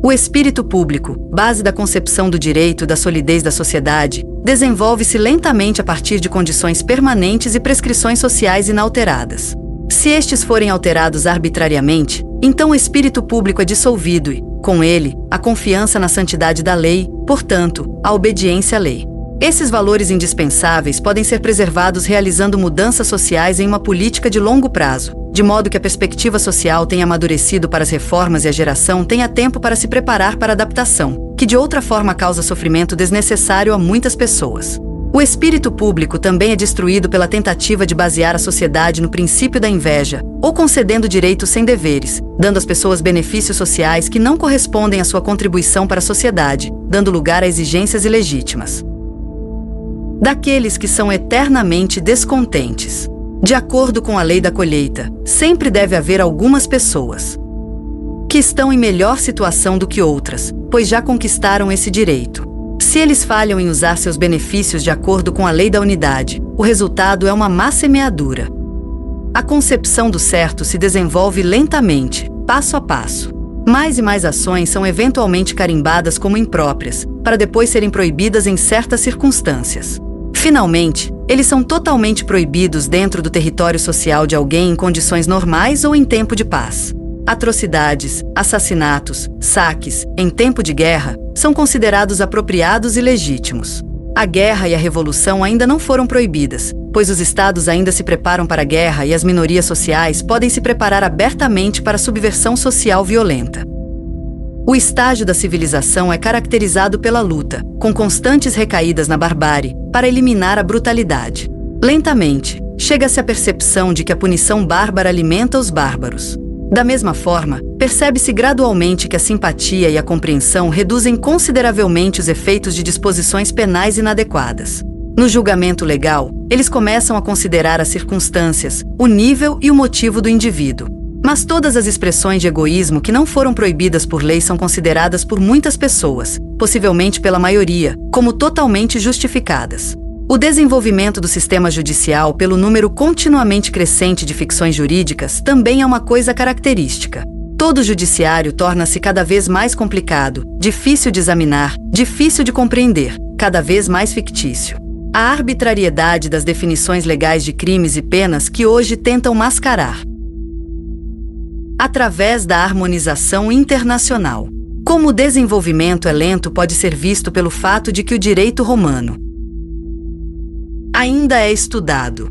O espírito público, base da concepção do direito e da solidez da sociedade, desenvolve-se lentamente a partir de condições permanentes e prescrições sociais inalteradas. Se estes forem alterados arbitrariamente, então o espírito público é dissolvido e, com ele, a confiança na santidade da lei, portanto, a obediência à lei. Esses valores indispensáveis podem ser preservados realizando mudanças sociais em uma política de longo prazo, de modo que a perspectiva social tenha amadurecido para as reformas e a geração tenha tempo para se preparar para a adaptação, que de outra forma causa sofrimento desnecessário a muitas pessoas. O espírito público também é destruído pela tentativa de basear a sociedade no princípio da inveja, ou concedendo direitos sem deveres, dando às pessoas benefícios sociais que não correspondem à sua contribuição para a sociedade, dando lugar a exigências ilegítimas daqueles que são eternamente descontentes. De acordo com a lei da colheita, sempre deve haver algumas pessoas que estão em melhor situação do que outras, pois já conquistaram esse direito. Se eles falham em usar seus benefícios de acordo com a lei da unidade, o resultado é uma má semeadura. A concepção do certo se desenvolve lentamente, passo a passo. Mais e mais ações são eventualmente carimbadas como impróprias, para depois serem proibidas em certas circunstâncias. Finalmente, eles são totalmente proibidos dentro do território social de alguém em condições normais ou em tempo de paz. Atrocidades, assassinatos, saques, em tempo de guerra, são considerados apropriados e legítimos. A guerra e a revolução ainda não foram proibidas, pois os estados ainda se preparam para a guerra e as minorias sociais podem se preparar abertamente para a subversão social violenta. O estágio da civilização é caracterizado pela luta, com constantes recaídas na barbárie, para eliminar a brutalidade. Lentamente, chega-se à percepção de que a punição bárbara alimenta os bárbaros. Da mesma forma, percebe-se gradualmente que a simpatia e a compreensão reduzem consideravelmente os efeitos de disposições penais inadequadas. No julgamento legal, eles começam a considerar as circunstâncias, o nível e o motivo do indivíduo. Mas todas as expressões de egoísmo que não foram proibidas por lei são consideradas por muitas pessoas, possivelmente pela maioria, como totalmente justificadas. O desenvolvimento do sistema judicial pelo número continuamente crescente de ficções jurídicas também é uma coisa característica. Todo judiciário torna-se cada vez mais complicado, difícil de examinar, difícil de compreender, cada vez mais fictício. A arbitrariedade das definições legais de crimes e penas que hoje tentam mascarar através da harmonização internacional. Como o desenvolvimento é lento pode ser visto pelo fato de que o direito romano ainda é estudado.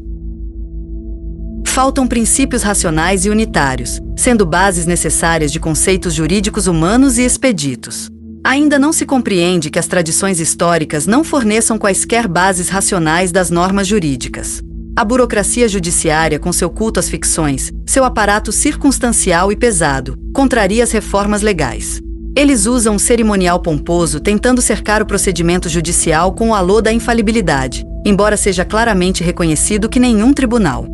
Faltam princípios racionais e unitários, sendo bases necessárias de conceitos jurídicos humanos e expeditos. Ainda não se compreende que as tradições históricas não forneçam quaisquer bases racionais das normas jurídicas. A burocracia judiciária, com seu culto às ficções, seu aparato circunstancial e pesado, contraria as reformas legais. Eles usam um cerimonial pomposo tentando cercar o procedimento judicial com o alô da infalibilidade, embora seja claramente reconhecido que nenhum tribunal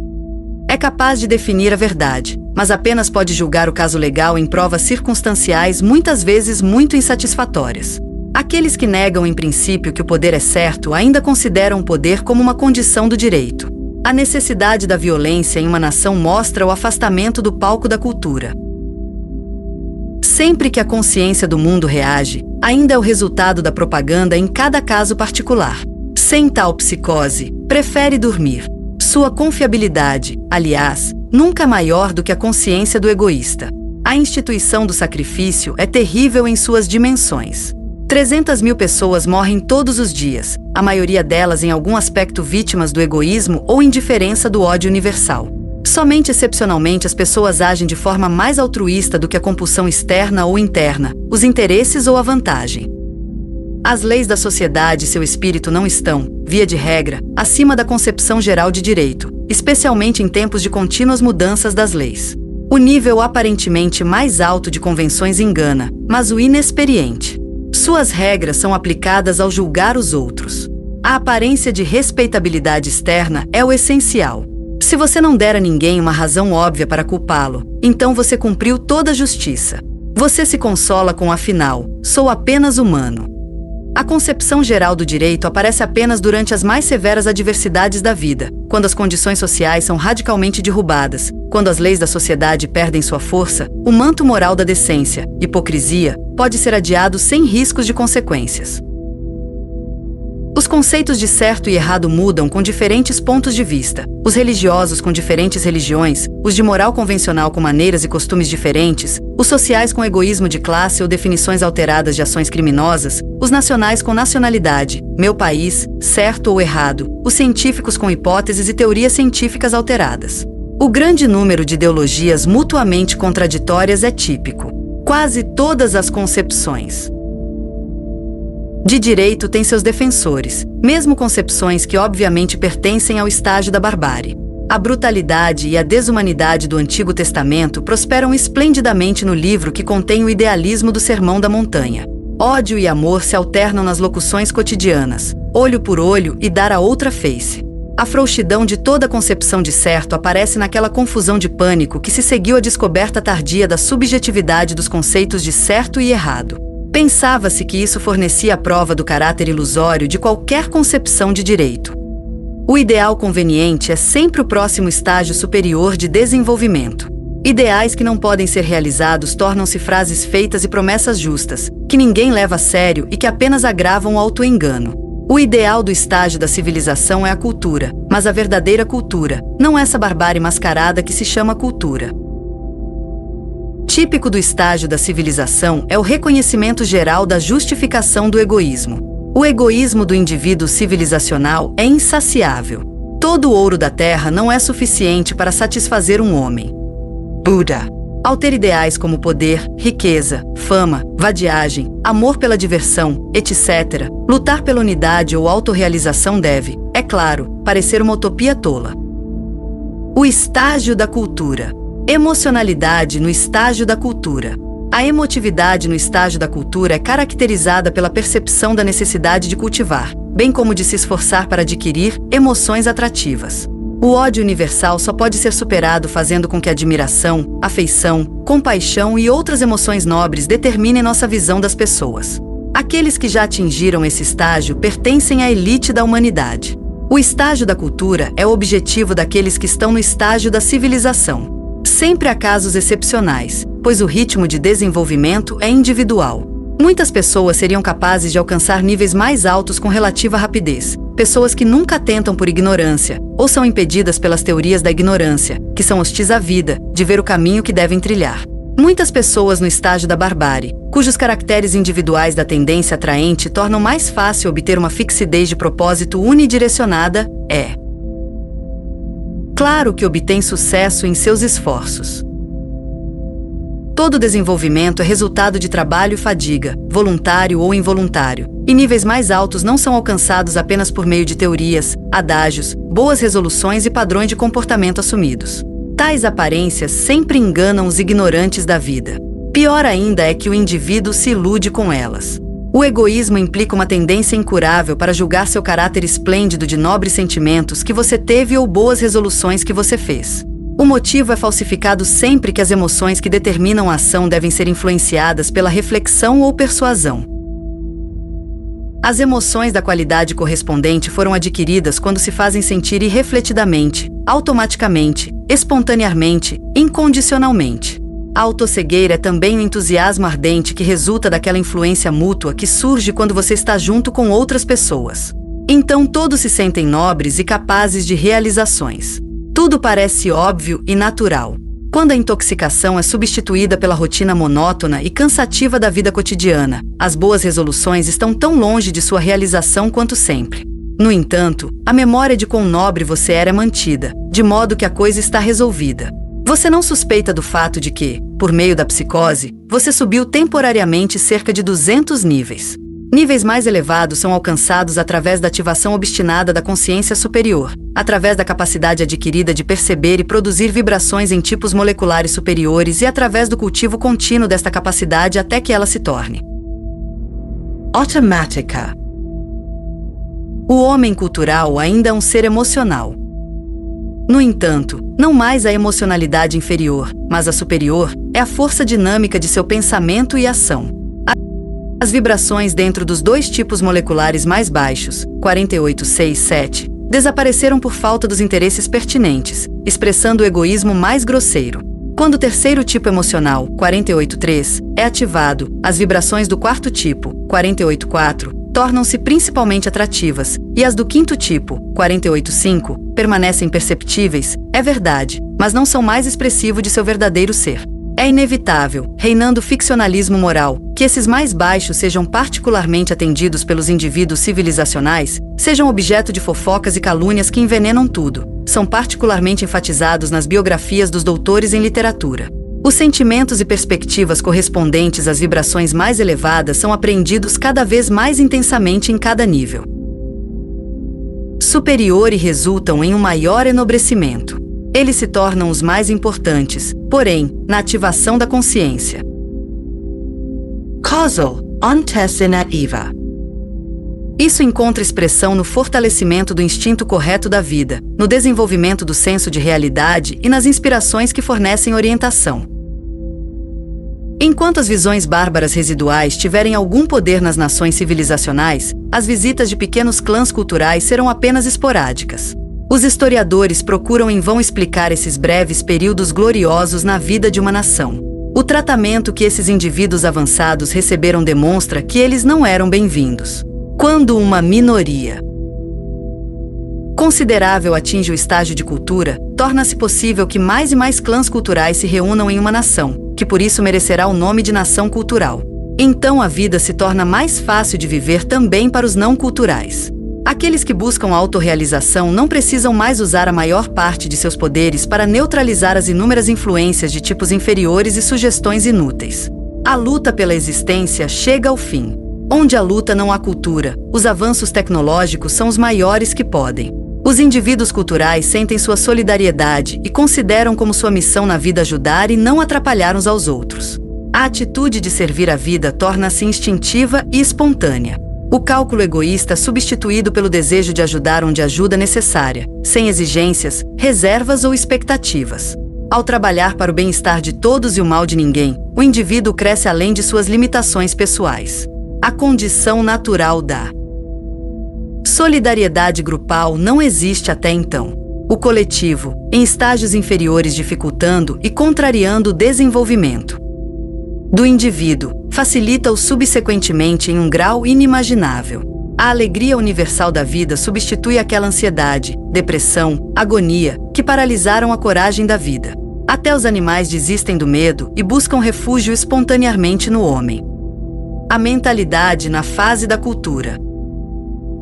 é capaz de definir a verdade, mas apenas pode julgar o caso legal em provas circunstanciais muitas vezes muito insatisfatórias. Aqueles que negam em princípio que o poder é certo ainda consideram o poder como uma condição do direito. A necessidade da violência em uma nação mostra o afastamento do palco da cultura. Sempre que a consciência do mundo reage, ainda é o resultado da propaganda em cada caso particular. Sem tal psicose, prefere dormir. Sua confiabilidade, aliás, nunca é maior do que a consciência do egoísta. A instituição do sacrifício é terrível em suas dimensões. 300.000 pessoas morrem todos os dias, a maioria delas em algum aspecto vítimas do egoísmo ou indiferença do ódio universal. Somente excepcionalmente as pessoas agem de forma mais altruísta do que a compulsão externa ou interna, os interesses ou a vantagem. As leis da sociedade e seu espírito não estão, via de regra, acima da concepção geral de direito, especialmente em tempos de contínuas mudanças das leis. O nível aparentemente mais alto de convenções engana, mas o inexperiente. Suas regras são aplicadas ao julgar os outros. A aparência de respeitabilidade externa é o essencial. Se você não der a ninguém uma razão óbvia para culpá-lo, então você cumpriu toda a justiça. Você se consola com afinal, sou apenas humano. A concepção geral do direito aparece apenas durante as mais severas adversidades da vida, quando as condições sociais são radicalmente derrubadas, quando as leis da sociedade perdem sua força, o manto moral da decência, hipocrisia, pode ser adiado sem riscos de consequências. Os conceitos de certo e errado mudam com diferentes pontos de vista. Os religiosos com diferentes religiões, os de moral convencional com maneiras e costumes diferentes, os sociais com egoísmo de classe ou definições alteradas de ações criminosas, os nacionais com nacionalidade, meu país, certo ou errado, os científicos com hipóteses e teorias científicas alteradas. O grande número de ideologias mutuamente contraditórias é típico. Quase todas as concepções de direito têm seus defensores, mesmo concepções que obviamente pertencem ao estágio da barbárie. A brutalidade e a desumanidade do Antigo Testamento prosperam esplendidamente no livro que contém o idealismo do Sermão da Montanha. Ódio e amor se alternam nas locuções cotidianas, olho por olho e dar a outra face. A frouxidão de toda concepção de certo aparece naquela confusão de pânico que se seguiu à descoberta tardia da subjetividade dos conceitos de certo e errado. Pensava-se que isso fornecia a prova do caráter ilusório de qualquer concepção de direito. O ideal conveniente é sempre o próximo estágio superior de desenvolvimento. Ideais que não podem ser realizados tornam-se frases feitas e promessas justas, que ninguém leva a sério e que apenas agravam o autoengano. O ideal do estágio da civilização é a cultura, mas a verdadeira cultura, não essa barbárie mascarada que se chama cultura. Típico do estágio da civilização é o reconhecimento geral da justificação do egoísmo. O egoísmo do indivíduo civilizacional é insaciável. Todo o ouro da terra não é suficiente para satisfazer um homem. Buda. Ao ter ideais como poder, riqueza, fama, vadiagem, amor pela diversão, etc., lutar pela unidade ou autorrealização deve, é claro, parecer uma utopia tola. O estágio da cultura. Emocionalidade no estágio da cultura. A emotividade no estágio da cultura é caracterizada pela percepção da necessidade de cultivar, bem como de se esforçar para adquirir, emoções atrativas. O ódio universal só pode ser superado fazendo com que admiração, afeição, compaixão e outras emoções nobres determinem nossa visão das pessoas. Aqueles que já atingiram esse estágio pertencem à elite da humanidade. O estágio da cultura é o objetivo daqueles que estão no estágio da civilização. Sempre há casos excepcionais, pois o ritmo de desenvolvimento é individual. Muitas pessoas seriam capazes de alcançar níveis mais altos com relativa rapidez. Pessoas que nunca tentam por ignorância, ou são impedidas pelas teorias da ignorância, que são hostis à vida, de ver o caminho que devem trilhar. Muitas pessoas no estágio da barbárie, cujos caracteres individuais da tendência atraente tornam mais fácil obter uma fixidez de propósito unidirecionada, claro que obtém sucesso em seus esforços. Todo desenvolvimento é resultado de trabalho e fadiga, voluntário ou involuntário, e níveis mais altos não são alcançados apenas por meio de teorias, adágios, boas resoluções e padrões de comportamento assumidos. Tais aparências sempre enganam os ignorantes da vida. Pior ainda é que o indivíduo se ilude com elas. O egoísmo implica uma tendência incurável para julgar seu caráter esplêndido de nobres sentimentos que você teve ou boas resoluções que você fez. O motivo é falsificado sempre que as emoções que determinam a ação devem ser influenciadas pela reflexão ou persuasão. As emoções da qualidade correspondente foram adquiridas quando se fazem sentir irrefletidamente, automaticamente, espontaneamente, incondicionalmente. A autocegueira é também o entusiasmo ardente que resulta daquela influência mútua que surge quando você está junto com outras pessoas. Então todos se sentem nobres e capazes de realizações. Tudo parece óbvio e natural. Quando a intoxicação é substituída pela rotina monótona e cansativa da vida cotidiana, as boas resoluções estão tão longe de sua realização quanto sempre. No entanto, a memória de quão nobre você era é mantida, de modo que a coisa está resolvida. Você não suspeita do fato de que, por meio da psicose, você subiu temporariamente cerca de 200 níveis. Níveis mais elevados são alcançados através da ativação obstinada da consciência superior, através da capacidade adquirida de perceber e produzir vibrações em tipos moleculares superiores e através do cultivo contínuo desta capacidade até que ela se torne automática. O homem cultural ainda é um ser emocional. No entanto, não mais a emocionalidade inferior, mas a superior, é a força dinâmica de seu pensamento e ação. As vibrações dentro dos dois tipos moleculares mais baixos, 48,6,7, desapareceram por falta dos interesses pertinentes, expressando o egoísmo mais grosseiro. Quando o terceiro tipo emocional, 48,3, é ativado, as vibrações do quarto tipo, 48,4, tornam-se principalmente atrativas, e as do quinto tipo, 48,5, permanecem perceptíveis, é verdade, mas não são mais expressivo de seu verdadeiro ser. É inevitável, reinando ficcionalismo moral, que esses mais baixos sejam particularmente atendidos pelos indivíduos civilizacionais, sejam objeto de fofocas e calúnias que envenenam tudo, são particularmente enfatizados nas biografias dos doutores em literatura. Os sentimentos e perspectivas correspondentes às vibrações mais elevadas são apreendidos cada vez mais intensamente em cada nível superior e resultam em um maior enobrecimento. Eles se tornam os mais importantes, porém, na ativação da consciência. Causal, antecinativa. Isso encontra expressão no fortalecimento do instinto correto da vida, no desenvolvimento do senso de realidade e nas inspirações que fornecem orientação. Enquanto as visões bárbaras residuais tiverem algum poder nas nações civilizacionais, as visitas de pequenos clãs culturais serão apenas esporádicas. Os historiadores procuram em vão explicar esses breves períodos gloriosos na vida de uma nação. O tratamento que esses indivíduos avançados receberam demonstra que eles não eram bem-vindos. Quando uma minoria considerável atinge o estágio de cultura, torna-se possível que mais e mais clãs culturais se reúnam em uma nação, que por isso merecerá o nome de nação cultural. Então a vida se torna mais fácil de viver também para os não culturais. Aqueles que buscam autorrealização não precisam mais usar a maior parte de seus poderes para neutralizar as inúmeras influências de tipos inferiores e sugestões inúteis. A luta pela existência chega ao fim. Onde a luta não há cultura, os avanços tecnológicos são os maiores que podem. Os indivíduos culturais sentem sua solidariedade e consideram como sua missão na vida ajudar e não atrapalhar uns aos outros. A atitude de servir a vida torna-se instintiva e espontânea. O cálculo egoísta substituído pelo desejo de ajudar onde ajuda é necessária, sem exigências, reservas ou expectativas. Ao trabalhar para o bem-estar de todos e o mal de ninguém, o indivíduo cresce além de suas limitações pessoais. A condição natural da solidariedade grupal não existe até então. O coletivo, em estágios inferiores dificultando e contrariando o desenvolvimento do indivíduo, facilita-o subsequentemente em um grau inimaginável. A alegria universal da vida substitui aquela ansiedade, depressão, agonia, que paralisaram a coragem da vida. Até os animais desistem do medo e buscam refúgio espontaneamente no homem. A mentalidade na fase da cultura.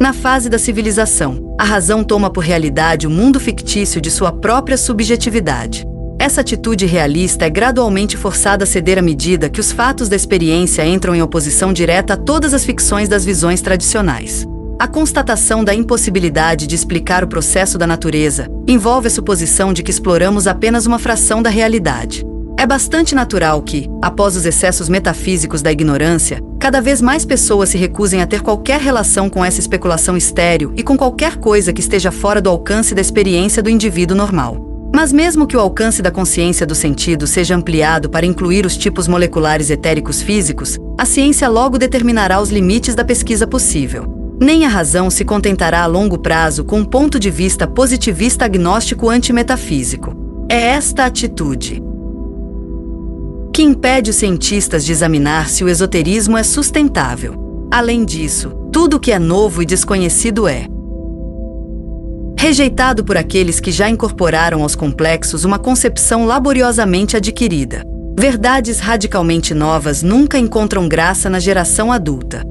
Na fase da civilização, a razão toma por realidade o mundo fictício de sua própria subjetividade. Essa atitude realista é gradualmente forçada a ceder à medida que os fatos da experiência entram em oposição direta a todas as ficções das visões tradicionais. A constatação da impossibilidade de explicar o processo da natureza envolve a suposição de que exploramos apenas uma fração da realidade. É bastante natural que, após os excessos metafísicos da ignorância, cada vez mais pessoas se recusem a ter qualquer relação com essa especulação estéril e com qualquer coisa que esteja fora do alcance da experiência do indivíduo normal. Mas mesmo que o alcance da consciência do sentido seja ampliado para incluir os tipos moleculares etéricos físicos, a ciência logo determinará os limites da pesquisa possível. Nem a razão se contentará a longo prazo com um ponto de vista positivista agnóstico antimetafísico. É esta atitude que impede os cientistas de examinar se o esoterismo é sustentável. Além disso, tudo o que é novo e desconhecido é rejeitado por aqueles que já incorporaram aos complexos uma concepção laboriosamente adquirida. Verdades radicalmente novas nunca encontram graça na geração adulta.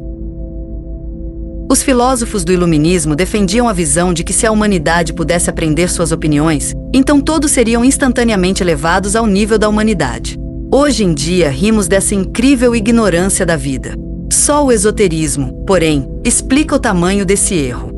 Os filósofos do iluminismo defendiam a visão de que se a humanidade pudesse aprender suas opiniões, então todos seriam instantaneamente elevados ao nível da humanidade. Hoje em dia rimos dessa incrível ignorância da vida. Só o esoterismo, porém, explica o tamanho desse erro.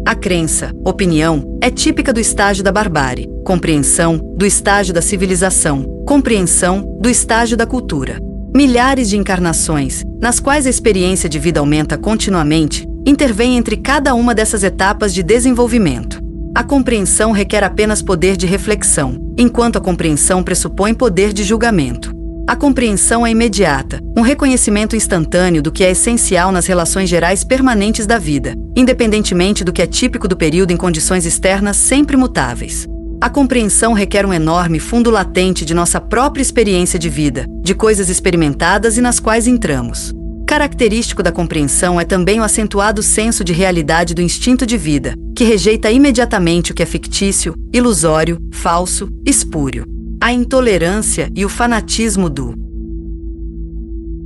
A crença, opinião, é típica do estágio da barbárie, compreensão, do estágio da civilização, compreensão, do estágio da cultura. Milhares de encarnações, nas quais a experiência de vida aumenta continuamente, intervêm entre cada uma dessas etapas de desenvolvimento. A compreensão requer apenas poder de reflexão, enquanto a compreensão pressupõe poder de julgamento. A compreensão é imediata, um reconhecimento instantâneo do que é essencial nas relações gerais permanentes da vida, independentemente do que é típico do período em condições externas sempre mutáveis. A compreensão requer um enorme fundo latente de nossa própria experiência de vida, de coisas experimentadas e nas quais entramos. Característico da compreensão é também o acentuado senso de realidade do instinto de vida, que rejeita imediatamente o que é fictício, ilusório, falso, espúrio. A intolerância e o fanatismo do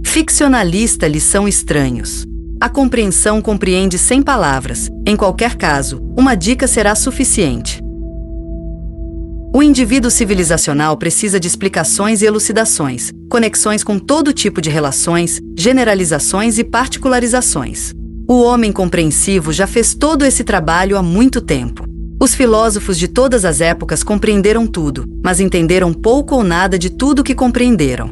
ficcionalista lhes são estranhos. A compreensão compreende sem palavras. Em qualquer caso, uma dica será suficiente. O indivíduo civilizacional precisa de explicações e elucidações, conexões com todo tipo de relações, generalizações e particularizações. O homem compreensivo já fez todo esse trabalho há muito tempo. Os filósofos de todas as épocas compreenderam tudo, mas entenderam pouco ou nada de tudo que compreenderam.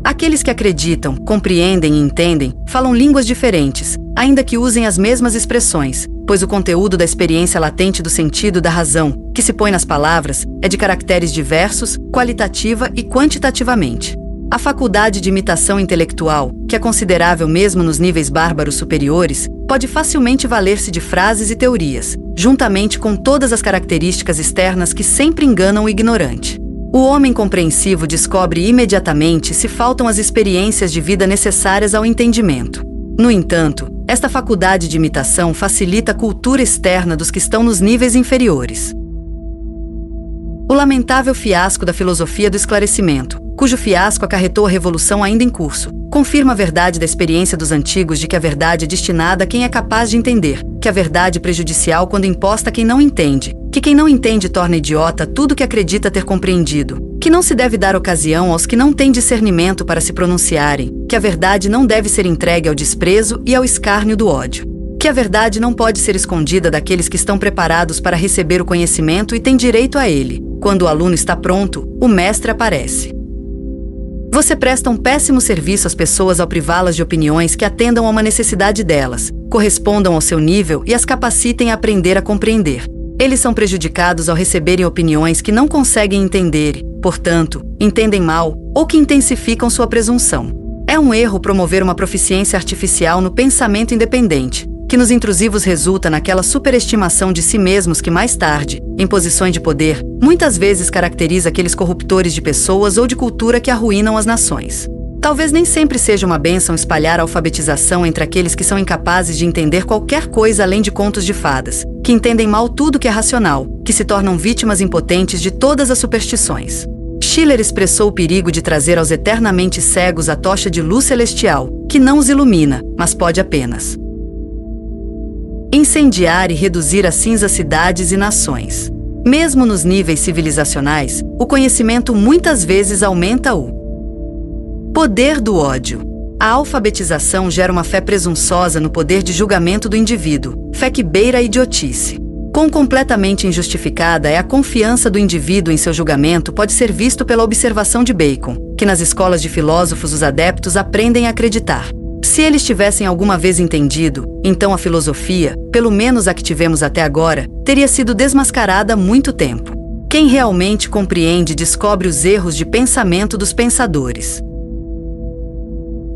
Aqueles que acreditam, compreendem e entendem, falam línguas diferentes, ainda que usem as mesmas expressões, pois o conteúdo da experiência latente do sentido da razão, que se põe nas palavras, é de caracteres diversos, qualitativa e quantitativamente. A faculdade de imitação intelectual, que é considerável mesmo nos níveis bárbaros superiores, pode facilmente valer-se de frases e teorias, juntamente com todas as características externas que sempre enganam o ignorante. O homem compreensivo descobre imediatamente se faltam as experiências de vida necessárias ao entendimento. No entanto, esta faculdade de imitação facilita a cultura externa dos que estão nos níveis inferiores. O lamentável fiasco da filosofia do esclarecimento, cujo fiasco acarretou a revolução ainda em curso, confirma a verdade da experiência dos antigos de que a verdade é destinada a quem é capaz de entender, que a verdade é prejudicial quando imposta a quem não entende, que quem não entende torna idiota tudo que acredita ter compreendido, que não se deve dar ocasião aos que não têm discernimento para se pronunciarem, que a verdade não deve ser entregue ao desprezo e ao escárnio do ódio, que a verdade não pode ser escondida daqueles que estão preparados para receber o conhecimento e têm direito a ele. Quando o aluno está pronto, o mestre aparece. Você presta um péssimo serviço às pessoas ao privá-las de opiniões que atendam a uma necessidade delas, correspondam ao seu nível e as capacitem a aprender a compreender. Eles são prejudicados ao receberem opiniões que não conseguem entender e, portanto, entendem mal ou que intensificam sua presunção. É um erro promover uma proficiência artificial no pensamento independente, que nos intrusivos resulta naquela superestimação de si mesmos que mais tarde, em posições de poder, muitas vezes caracteriza aqueles corruptores de pessoas ou de cultura que arruinam as nações. Talvez nem sempre seja uma bênção espalhar a alfabetização entre aqueles que são incapazes de entender qualquer coisa além de contos de fadas, que entendem mal tudo que é racional, que se tornam vítimas impotentes de todas as superstições. Schiller expressou o perigo de trazer aos eternamente cegos a tocha de luz celestial, que não os ilumina, mas pode apenas incendiar e reduzir a cinza cidades e nações. Mesmo nos níveis civilizacionais, o conhecimento muitas vezes aumenta o poder do ódio. A alfabetização gera uma fé presunçosa no poder de julgamento do indivíduo, fé que beira a idiotice. Quão completamente injustificada é a confiança do indivíduo em seu julgamento pode ser visto pela observação de Bacon, que nas escolas de filósofos os adeptos aprendem a acreditar. Se eles tivessem alguma vez entendido, então a filosofia, pelo menos a que tivemos até agora, teria sido desmascarada há muito tempo. Quem realmente compreende descobre os erros de pensamento dos pensadores.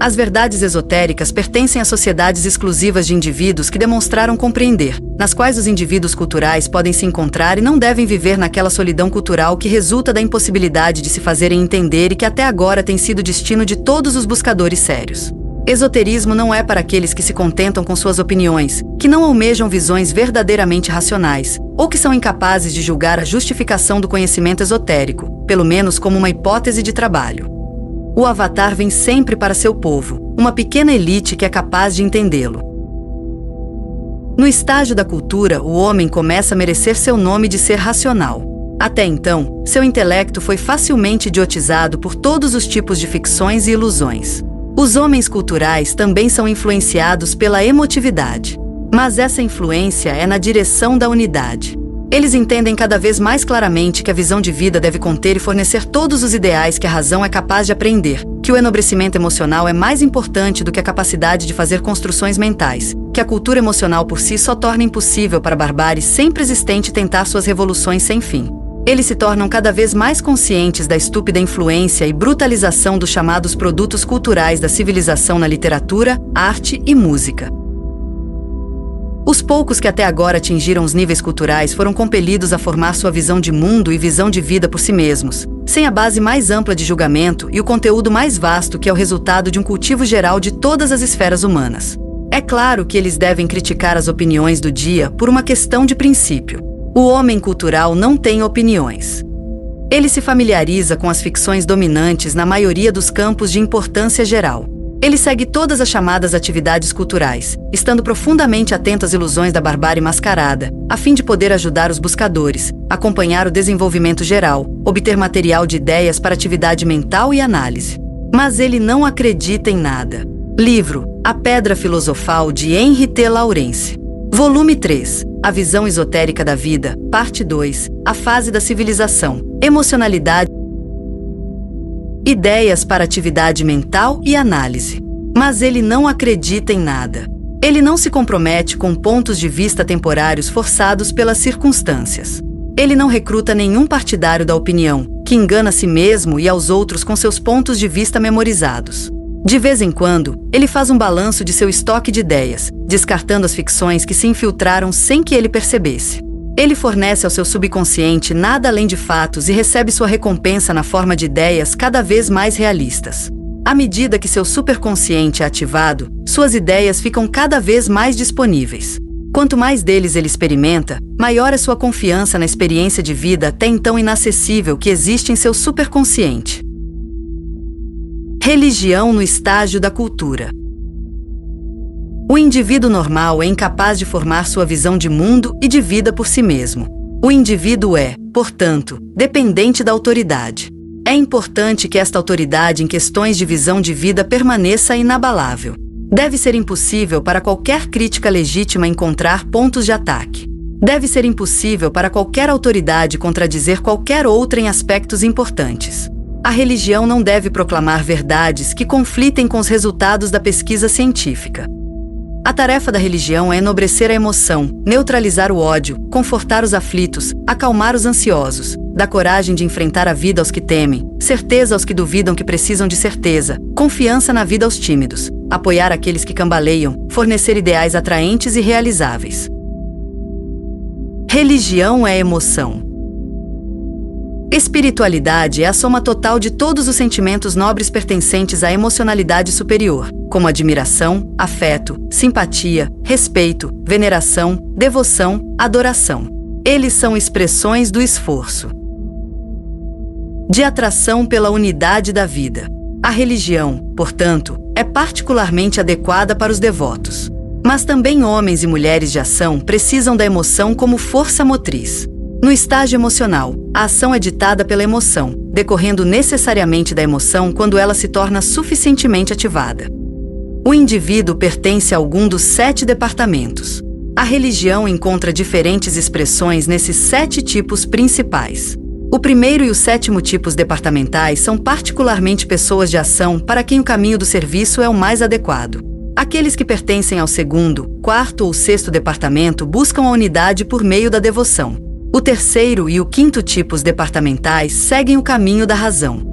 As verdades esotéricas pertencem a sociedades exclusivas de indivíduos que demonstraram compreender, nas quais os indivíduos culturais podem se encontrar e não devem viver naquela solidão cultural que resulta da impossibilidade de se fazerem entender e que até agora tem sido destino de todos os buscadores sérios. Esoterismo não é para aqueles que se contentam com suas opiniões, que não almejam visões verdadeiramente racionais, ou que são incapazes de julgar a justificação do conhecimento esotérico, pelo menos como uma hipótese de trabalho. O Avatar vem sempre para seu povo, uma pequena elite que é capaz de entendê-lo. No estágio da cultura, o homem começa a merecer seu nome de ser racional. Até então, seu intelecto foi facilmente idiotizado por todos os tipos de ficções e ilusões. Os homens culturais também são influenciados pela emotividade. Mas essa influência é na direção da unidade. Eles entendem cada vez mais claramente que a visão de vida deve conter e fornecer todos os ideais que a razão é capaz de aprender, que o enobrecimento emocional é mais importante do que a capacidade de fazer construções mentais, que a cultura emocional por si só torna impossível para a barbárie sempre existente tentar suas revoluções sem fim. Eles se tornam cada vez mais conscientes da estúpida influência e brutalização dos chamados produtos culturais da civilização na literatura, arte e música. Os poucos que até agora atingiram os níveis culturais foram compelidos a formar sua visão de mundo e visão de vida por si mesmos, sem a base mais ampla de julgamento e o conteúdo mais vasto que é o resultado de um cultivo geral de todas as esferas humanas. É claro que eles devem criticar as opiniões do dia por uma questão de princípio. O homem cultural não tem opiniões. Ele se familiariza com as ficções dominantes na maioria dos campos de importância geral. Ele segue todas as chamadas atividades culturais, estando profundamente atento às ilusões da barbárie mascarada, a fim de poder ajudar os buscadores, acompanhar o desenvolvimento geral, obter material de ideias para atividade mental e análise. Mas ele não acredita em nada. Livro A Pedra Filosofal, de Henry T. Lawrence. Volume 3. A Visão Esotérica da Vida. Parte 2. A Fase da Civilização. Emocionalidade. Ideias para atividade mental e análise. Mas ele não acredita em nada. Ele não se compromete com pontos de vista temporários forçados pelas circunstâncias. Ele não recruta nenhum partidário da opinião, que engana a si mesmo e aos outros com seus pontos de vista memorizados. De vez em quando, ele faz um balanço de seu estoque de ideias, descartando as ficções que se infiltraram sem que ele percebesse. Ele fornece ao seu subconsciente nada além de fatos e recebe sua recompensa na forma de ideias cada vez mais realistas. À medida que seu superconsciente é ativado, suas ideias ficam cada vez mais disponíveis. Quanto mais deles ele experimenta, maior é sua confiança na experiência de vida até então inacessível que existe em seu superconsciente. Religião no estágio da cultura. O indivíduo normal é incapaz de formar sua visão de mundo e de vida por si mesmo. O indivíduo é, portanto, dependente da autoridade. É importante que esta autoridade em questões de visão de vida permaneça inabalável. Deve ser impossível para qualquer crítica legítima encontrar pontos de ataque. Deve ser impossível para qualquer autoridade contradizer qualquer outra em aspectos importantes. A religião não deve proclamar verdades que conflitem com os resultados da pesquisa científica. A tarefa da religião é enobrecer a emoção, neutralizar o ódio, confortar os aflitos, acalmar os ansiosos, dar coragem de enfrentar a vida aos que temem, certeza aos que duvidam que precisam de certeza, confiança na vida aos tímidos, apoiar aqueles que cambaleiam, fornecer ideais atraentes e realizáveis. Religião é emoção. Espiritualidade é a soma total de todos os sentimentos nobres pertencentes à emocionalidade superior, como admiração, afeto, simpatia, respeito, veneração, devoção, adoração. Eles são expressões do esforço de atração pela unidade da vida. A religião, portanto, é particularmente adequada para os devotos. Mas também homens e mulheres de ação precisam da emoção como força motriz. No estágio emocional, a ação é ditada pela emoção, decorrendo necessariamente da emoção quando ela se torna suficientemente ativada. O indivíduo pertence a algum dos 7 departamentos. A religião encontra diferentes expressões nesses 7 tipos principais. O primeiro e o 7º tipos departamentais são particularmente pessoas de ação para quem o caminho do serviço é o mais adequado. Aqueles que pertencem ao 2º, 4º ou 6º departamento buscam a unidade por meio da devoção. O 3º e o 5º tipos departamentais seguem o caminho da razão.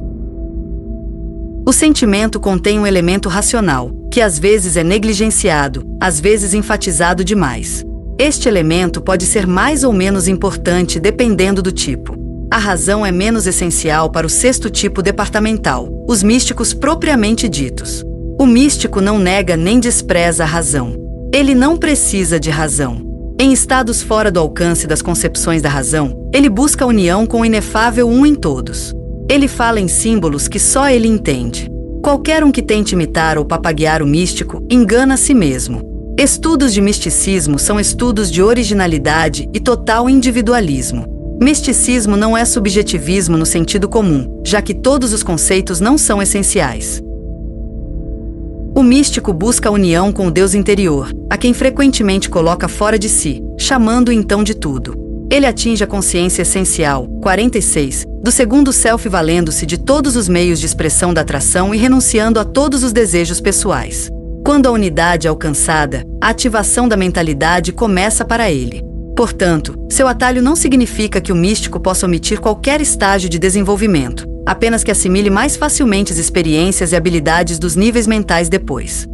O sentimento contém um elemento racional, que às vezes é negligenciado, às vezes enfatizado demais. Este elemento pode ser mais ou menos importante dependendo do tipo. A razão é menos essencial para o 6º tipo departamental, os místicos propriamente ditos. O místico não nega nem despreza a razão. Ele não precisa de razão. Em estados fora do alcance das concepções da razão, ele busca a união com o inefável um em todos. Ele fala em símbolos que só ele entende. Qualquer um que tente imitar ou papaguear o místico engana a si mesmo. Estudos de misticismo são estudos de originalidade e total individualismo. Misticismo não é subjetivismo no sentido comum, já que todos os conceitos não são essenciais. O místico busca a união com o Deus interior, a quem frequentemente coloca fora de si, chamando-o então de tudo. Ele atinge a consciência essencial, 46, do segundo self valendo-se de todos os meios de expressão da atração e renunciando a todos os desejos pessoais. Quando a unidade é alcançada, a ativação da mentalidade começa para ele. Portanto, seu atalho não significa que o místico possa omitir qualquer estágio de desenvolvimento, apenas que assimile mais facilmente as experiências e habilidades dos níveis mentais depois.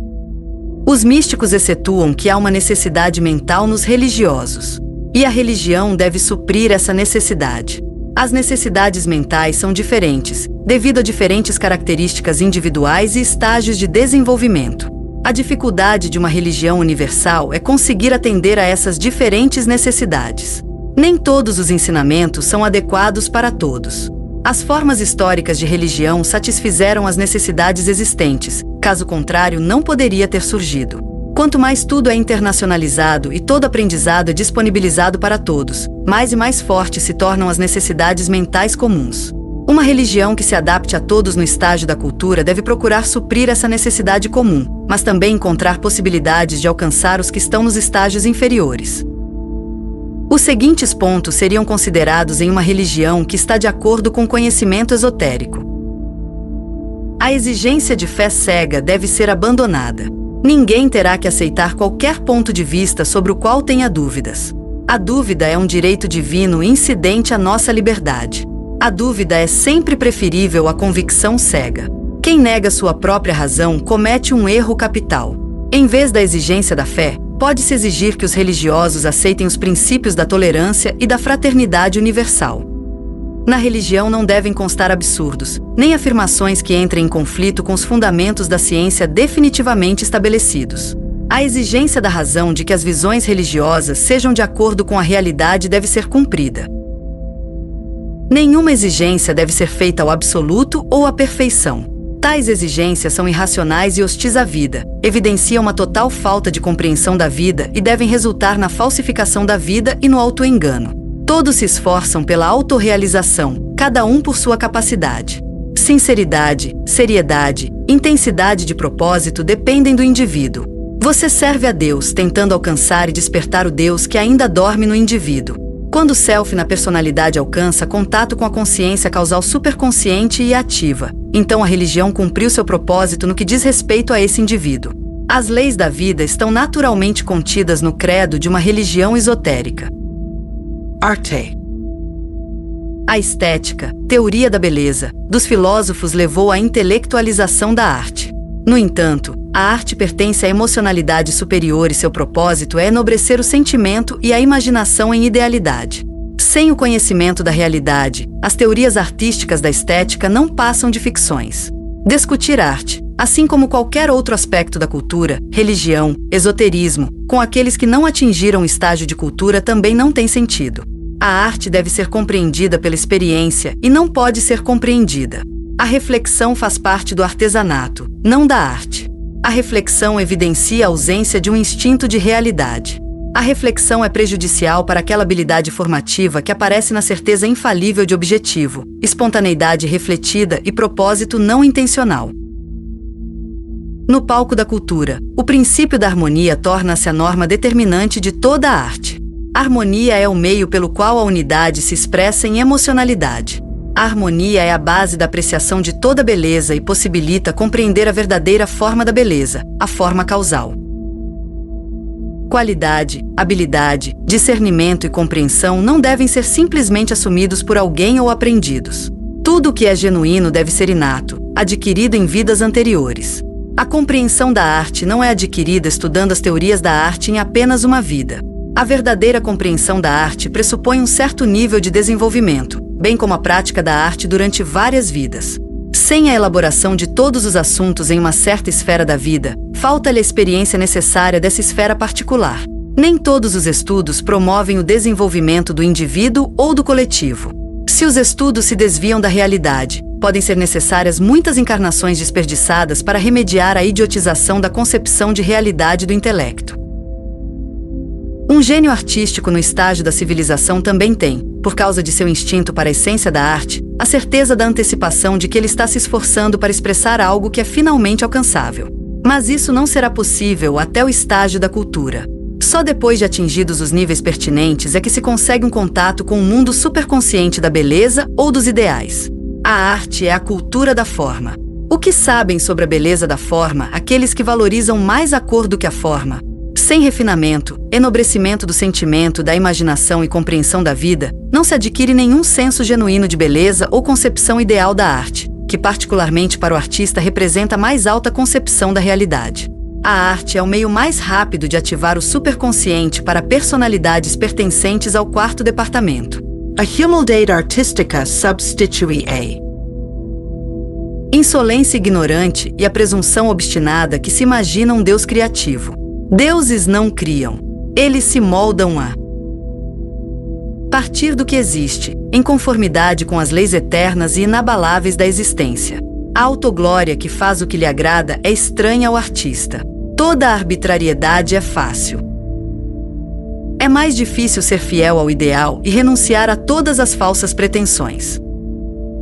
Os místicos excetuam que há uma necessidade mental nos religiosos, e a religião deve suprir essa necessidade. As necessidades mentais são diferentes, devido a diferentes características individuais e estágios de desenvolvimento. A dificuldade de uma religião universal é conseguir atender a essas diferentes necessidades. Nem todos os ensinamentos são adequados para todos. As formas históricas de religião satisfizeram as necessidades existentes, caso contrário, não poderia ter surgido. Quanto mais tudo é internacionalizado e todo aprendizado é disponibilizado para todos, mais e mais fortes se tornam as necessidades mentais comuns. Uma religião que se adapte a todos no estágio da cultura deve procurar suprir essa necessidade comum, mas também encontrar possibilidades de alcançar os que estão nos estágios inferiores. Os seguintes pontos seriam considerados em uma religião que está de acordo com o conhecimento esotérico. A exigência de fé cega deve ser abandonada. Ninguém terá que aceitar qualquer ponto de vista sobre o qual tenha dúvidas. A dúvida é um direito divino incidente à nossa liberdade. A dúvida é sempre preferível à convicção cega. Quem nega sua própria razão comete um erro capital. Em vez da exigência da fé, pode-se exigir que os religiosos aceitem os princípios da tolerância e da fraternidade universal. Na religião não devem constar absurdos, nem afirmações que entrem em conflito com os fundamentos da ciência definitivamente estabelecidos. A exigência da razão de que as visões religiosas sejam de acordo com a realidade deve ser cumprida. Nenhuma exigência deve ser feita ao absoluto ou à perfeição. Tais exigências são irracionais e hostis à vida, evidenciam uma total falta de compreensão da vida e devem resultar na falsificação da vida e no autoengano. Todos se esforçam pela autorrealização, cada um por sua capacidade. Sinceridade, seriedade, intensidade de propósito dependem do indivíduo. Você serve a Deus tentando alcançar e despertar o Deus que ainda dorme no indivíduo. Quando o self na personalidade alcança contato com a consciência causal superconsciente e ativa, então a religião cumpriu seu propósito no que diz respeito a esse indivíduo. As leis da vida estão naturalmente contidas no credo de uma religião esotérica. Arte. A estética, teoria da beleza, dos filósofos levou à intelectualização da arte. No entanto, a arte pertence à emocionalidade superior e seu propósito é enobrecer o sentimento e a imaginação em idealidade. Sem o conhecimento da realidade, as teorias artísticas da estética não passam de ficções. Discutir arte, assim como qualquer outro aspecto da cultura, religião, esoterismo, com aqueles que não atingiram o estágio de cultura também não tem sentido. A arte deve ser compreendida pela experiência e não pode ser compreendida. A reflexão faz parte do artesanato, não da arte. A reflexão evidencia a ausência de um instinto de realidade. A reflexão é prejudicial para aquela habilidade formativa que aparece na certeza infalível de objetivo, espontaneidade refletida e propósito não intencional. No palco da cultura, o princípio da harmonia torna-se a norma determinante de toda a arte. A harmonia é o meio pelo qual a unidade se expressa em emocionalidade. A harmonia é a base da apreciação de toda beleza e possibilita compreender a verdadeira forma da beleza, a forma causal. Qualidade, habilidade, discernimento e compreensão não devem ser simplesmente assumidos por alguém ou aprendidos. Tudo o que é genuíno deve ser inato, adquirido em vidas anteriores. A compreensão da arte não é adquirida estudando as teorias da arte em apenas uma vida. A verdadeira compreensão da arte pressupõe um certo nível de desenvolvimento, bem como a prática da arte durante várias vidas. Sem a elaboração de todos os assuntos em uma certa esfera da vida, falta-lhe a experiência necessária dessa esfera particular. Nem todos os estudos promovem o desenvolvimento do indivíduo ou do coletivo. Se os estudos se desviam da realidade, podem ser necessárias muitas encarnações desperdiçadas para remediar a idiotização da concepção de realidade do intelecto. Um gênio artístico no estágio da civilização também tem, por causa de seu instinto para a essência da arte, a certeza da antecipação de que ele está se esforçando para expressar algo que é finalmente alcançável. Mas isso não será possível até o estágio da cultura. Só depois de atingidos os níveis pertinentes é que se consegue um contato com o mundo superconsciente da beleza ou dos ideais. A arte é a cultura da forma. O que sabem sobre a beleza da forma aqueles que valorizam mais a cor do que a forma? Sem refinamento, enobrecimento do sentimento, da imaginação e compreensão da vida, não se adquire nenhum senso genuíno de beleza ou concepção ideal da arte, que particularmente para o artista representa a mais alta concepção da realidade. A arte é o meio mais rápido de ativar o superconsciente para personalidades pertencentes ao quarto departamento. A humildade artística substitui a insolência ignorante e a presunção obstinada que se imagina um Deus criativo. Deuses não criam, eles se moldam a partir do que existe, em conformidade com as leis eternas e inabaláveis da existência. A autoglória que faz o que lhe agrada é estranha ao artista. Toda a arbitrariedade é fácil. É mais difícil ser fiel ao ideal e renunciar a todas as falsas pretensões.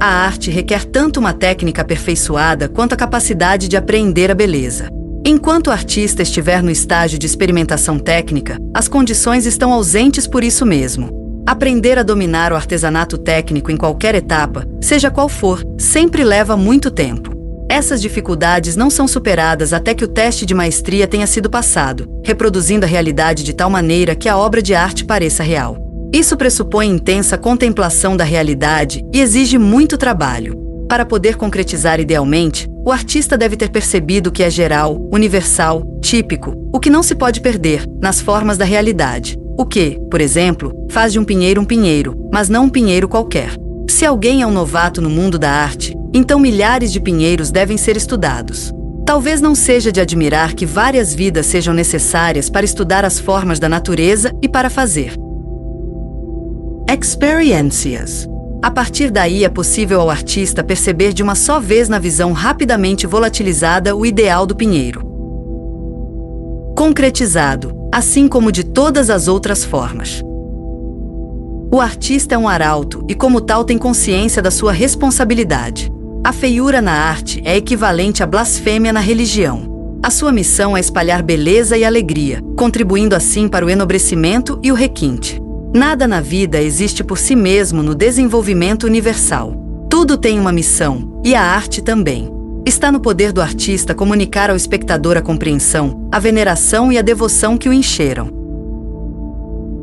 A arte requer tanto uma técnica aperfeiçoada quanto a capacidade de apreender a beleza. Enquanto o artista estiver no estágio de experimentação técnica, as condições estão ausentes por isso mesmo. Aprender a dominar o artesanato técnico em qualquer etapa, seja qual for, sempre leva muito tempo. Essas dificuldades não são superadas até que o teste de maestria tenha sido passado, reproduzindo a realidade de tal maneira que a obra de arte pareça real. Isso pressupõe intensa contemplação da realidade e exige muito trabalho. Para poder concretizar idealmente, o artista deve ter percebido o que é geral, universal, típico, o que não se pode perder, nas formas da realidade. O que, por exemplo, faz de um pinheiro, mas não um pinheiro qualquer. Se alguém é um novato no mundo da arte, então milhares de pinheiros devem ser estudados. Talvez não seja de admirar que várias vidas sejam necessárias para estudar as formas da natureza e para fazer experiências. A partir daí é possível ao artista perceber de uma só vez na visão rapidamente volatilizada o ideal do pinheiro concretizado, assim como de todas as outras formas. O artista é um arauto e, como tal, tem consciência da sua responsabilidade. A feiura na arte é equivalente à blasfêmia na religião. A sua missão é espalhar beleza e alegria, contribuindo assim para o enobrecimento e o requinte. Nada na vida existe por si mesmo no desenvolvimento universal. Tudo tem uma missão, e a arte também. Está no poder do artista comunicar ao espectador a compreensão, a veneração e a devoção que o encheram.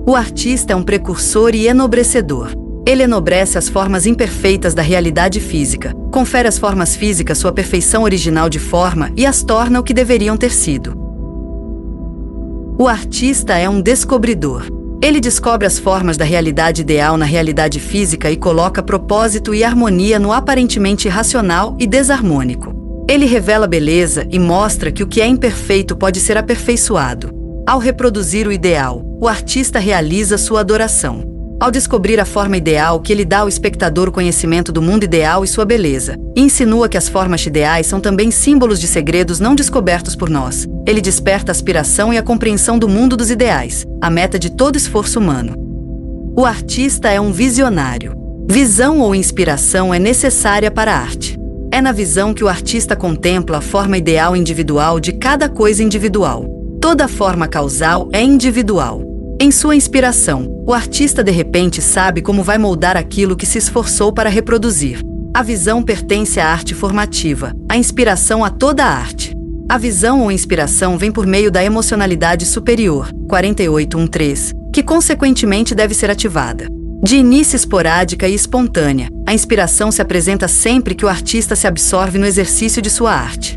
O artista é um precursor e enobrecedor. Ele enobrece as formas imperfeitas da realidade física, confere às formas físicas sua perfeição original de forma e as torna o que deveriam ter sido. O artista é um descobridor. Ele descobre as formas da realidade ideal na realidade física e coloca propósito e harmonia no aparentemente irracional e desarmônico. Ele revela beleza e mostra que o que é imperfeito pode ser aperfeiçoado. Ao reproduzir o ideal, o artista realiza sua adoração. Ao descobrir a forma ideal que ele dá ao espectador o conhecimento do mundo ideal e sua beleza, e insinua que as formas ideais são também símbolos de segredos não descobertos por nós. Ele desperta a aspiração e a compreensão do mundo dos ideais, a meta de todo esforço humano. O artista é um visionário. Visão ou inspiração é necessária para a arte. É na visão que o artista contempla a forma ideal individual de cada coisa individual. Toda forma causal é individual. Em sua inspiração, o artista de repente sabe como vai moldar aquilo que se esforçou para reproduzir. A visão pertence à arte formativa, a inspiração a toda a arte. A visão ou inspiração vem por meio da emocionalidade superior, 48.1.3, que consequentemente deve ser ativada. De início esporádica e espontânea, a inspiração se apresenta sempre que o artista se absorve no exercício de sua arte.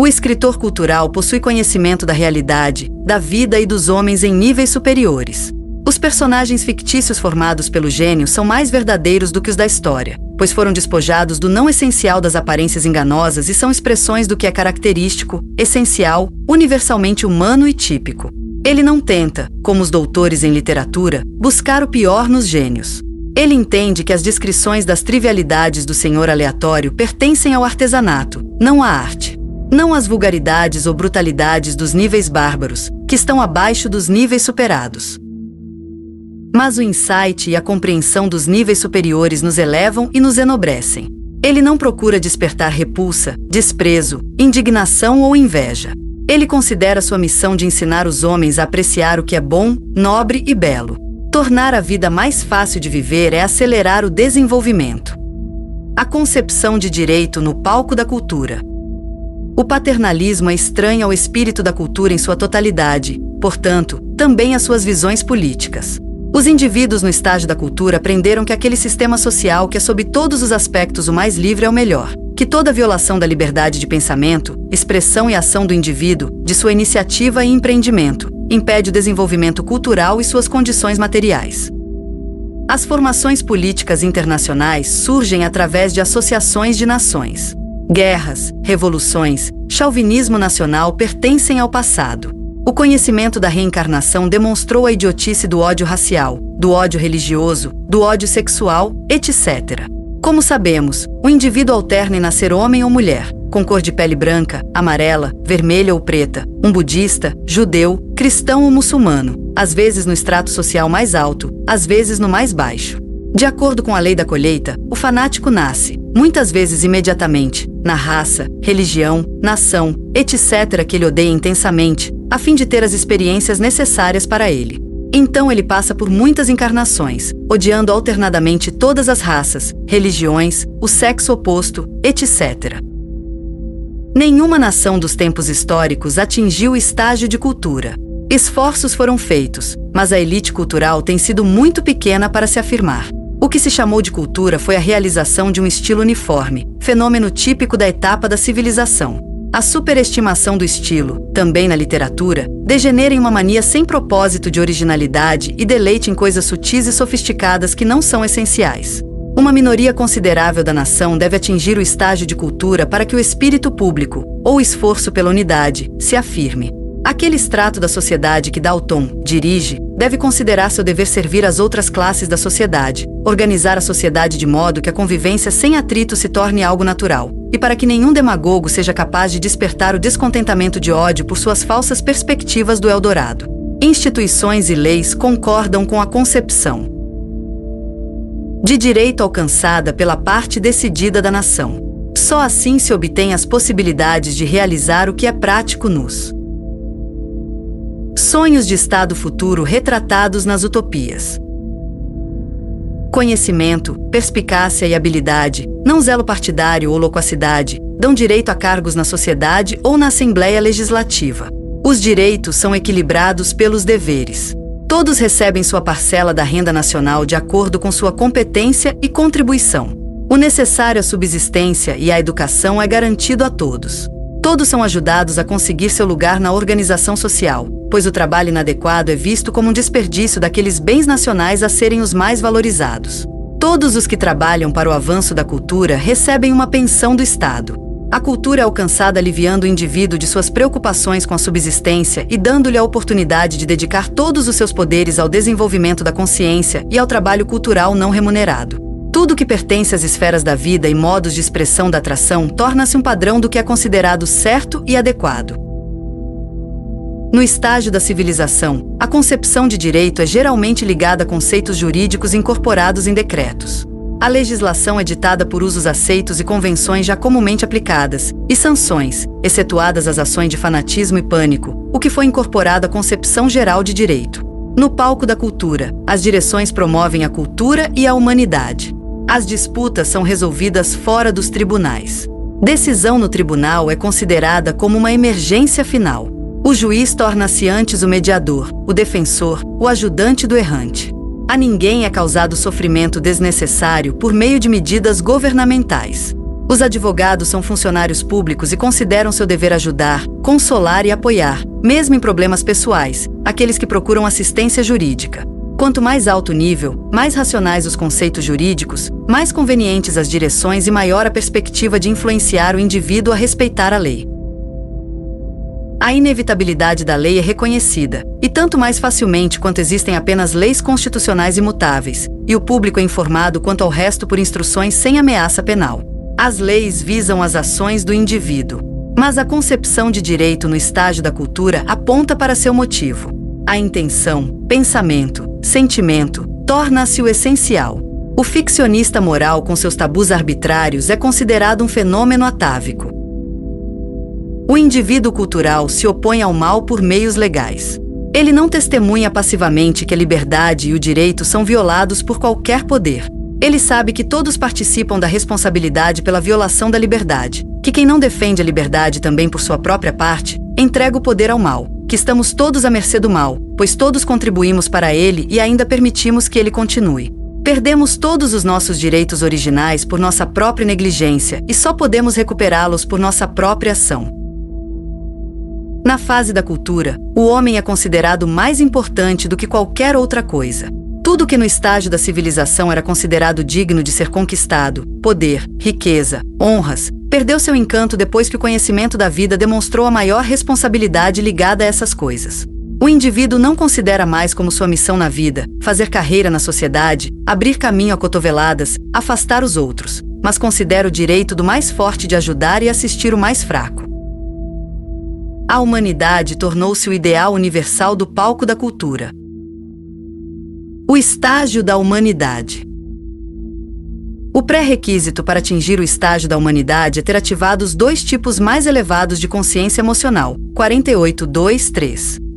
O escritor cultural possui conhecimento da realidade, da vida e dos homens em níveis superiores. Os personagens fictícios formados pelo gênio são mais verdadeiros do que os da história, pois foram despojados do não essencial das aparências enganosas e são expressões do que é característico, essencial, universalmente humano e típico. Ele não tenta, como os doutores em literatura, buscar o pior nos gênios. Ele entende que as descrições das trivialidades do senhor aleatório pertencem ao artesanato, não à arte. Não às vulgaridades ou brutalidades dos níveis bárbaros, que estão abaixo dos níveis superados. Mas o insight e a compreensão dos níveis superiores nos elevam e nos enobrecem. Ele não procura despertar repulsa, desprezo, indignação ou inveja. Ele considera sua missão de ensinar os homens a apreciar o que é bom, nobre e belo. Tornar a vida mais fácil de viver é acelerar o desenvolvimento. A concepção de direito no palco da cultura. O paternalismo é estranho ao espírito da cultura em sua totalidade, portanto, também às suas visões políticas. Os indivíduos no estágio da cultura aprenderam que aquele sistema social que é sob todos os aspectos o mais livre é o melhor. que toda violação da liberdade de pensamento, expressão e ação do indivíduo, de sua iniciativa e empreendimento, impede o desenvolvimento cultural e suas condições materiais. As formações políticas internacionais surgem através de associações de nações. Guerras, revoluções, chauvinismo nacional pertencem ao passado. O conhecimento da reencarnação demonstrou a idiotice do ódio racial, do ódio religioso, do ódio sexual, etc. Como sabemos, o indivíduo alterna em nascer homem ou mulher, com cor de pele branca, amarela, vermelha ou preta, um budista, judeu, cristão ou muçulmano, às vezes no estrato social mais alto, às vezes no mais baixo. De acordo com a lei da colheita, o fanático nasce, muitas vezes imediatamente, na raça, religião, nação, etc. que ele odeia intensamente, a fim de ter as experiências necessárias para ele. Então ele passa por muitas encarnações, odiando alternadamente todas as raças, religiões, o sexo oposto, etc. Nenhuma nação dos tempos históricos atingiu o estágio de cultura. Esforços foram feitos, mas a elite cultural tem sido muito pequena para se afirmar. O que se chamou de cultura foi a realização de um estilo uniforme, fenômeno típico da etapa da civilização. A superestimação do estilo, também na literatura, degenera em uma mania sem propósito de originalidade e deleite em coisas sutis e sofisticadas que não são essenciais. Uma minoria considerável da nação deve atingir o estágio de cultura para que o espírito público, ou esforço pela unidade, se afirme. Aquele extrato da sociedade que dá o tom, dirige, deve considerar seu dever servir às outras classes da sociedade, organizar a sociedade de modo que a convivência sem atrito se torne algo natural, e para que nenhum demagogo seja capaz de despertar o descontentamento de ódio por suas falsas perspectivas do Eldorado. Instituições e leis concordam com a concepção de direito alcançada pela parte decidida da nação. Só assim se obtém as possibilidades de realizar o que é prático nos sonhos de estado futuro retratados nas utopias. Conhecimento, perspicácia e habilidade, não zelo partidário ou loquacidade, dão direito a cargos na sociedade ou na Assembleia Legislativa. Os direitos são equilibrados pelos deveres. Todos recebem sua parcela da renda nacional de acordo com sua competência e contribuição. O necessário à subsistência e à educação é garantido a todos. Todos são ajudados a conseguir seu lugar na organização social, pois o trabalho inadequado é visto como um desperdício daqueles bens nacionais a serem os mais valorizados. Todos os que trabalham para o avanço da cultura recebem uma pensão do Estado. A cultura é alcançada aliviando o indivíduo de suas preocupações com a subsistência e dando-lhe a oportunidade de dedicar todos os seus poderes ao desenvolvimento da consciência e ao trabalho cultural não remunerado. Tudo que pertence às esferas da vida e modos de expressão da atração torna-se um padrão do que é considerado certo e adequado. No estágio da civilização, a concepção de direito é geralmente ligada a conceitos jurídicos incorporados em decretos. A legislação é ditada por usos aceitos e convenções já comumente aplicadas, e sanções, excetuadas as ações de fanatismo e pânico, o que foi incorporado à concepção geral de direito. No palco da cultura, as direções promovem a cultura e a humanidade. As disputas são resolvidas fora dos tribunais. Decisão no tribunal é considerada como uma emergência final. O juiz torna-se antes o mediador, o defensor, o ajudante do errante. A ninguém é causado sofrimento desnecessário por meio de medidas governamentais. Os advogados são funcionários públicos e consideram seu dever ajudar, consolar e apoiar, mesmo em problemas pessoais, aqueles que procuram assistência jurídica. Quanto mais alto o nível, mais racionais os conceitos jurídicos, mais convenientes as direções e maior a perspectiva de influenciar o indivíduo a respeitar a lei. A inevitabilidade da lei é reconhecida, e tanto mais facilmente quanto existem apenas leis constitucionais imutáveis, e o público é informado quanto ao resto por instruções sem ameaça penal. As leis visam as ações do indivíduo, mas a concepção de direito no estágio da cultura aponta para seu motivo. A intenção, pensamento, sentimento, torna-se o essencial. O ficcionista moral com seus tabus arbitrários é considerado um fenômeno atávico. O indivíduo cultural se opõe ao mal por meios legais. Ele não testemunha passivamente que a liberdade e o direito são violados por qualquer poder. Ele sabe que todos participam da responsabilidade pela violação da liberdade, que quem não defende a liberdade também por sua própria parte, entrega o poder ao mal, que estamos todos à mercê do mal, pois todos contribuímos para ele e ainda permitimos que ele continue. Perdemos todos os nossos direitos originais por nossa própria negligência e só podemos recuperá-los por nossa própria ação. Na fase da cultura, o homem é considerado mais importante do que qualquer outra coisa. Tudo que no estágio da civilização era considerado digno de ser conquistado, poder, riqueza, honras, perdeu seu encanto depois que o conhecimento da vida demonstrou a maior responsabilidade ligada a essas coisas. O indivíduo não considera mais como sua missão na vida fazer carreira na sociedade, abrir caminho a cotoveladas, afastar os outros, mas considera o direito do mais forte de ajudar e assistir o mais fraco. A humanidade tornou-se o ideal universal do palco da cultura. O estágio da humanidade. O pré-requisito para atingir o estágio da humanidade é ter ativado os dois tipos mais elevados de consciência emocional, 48.2.3.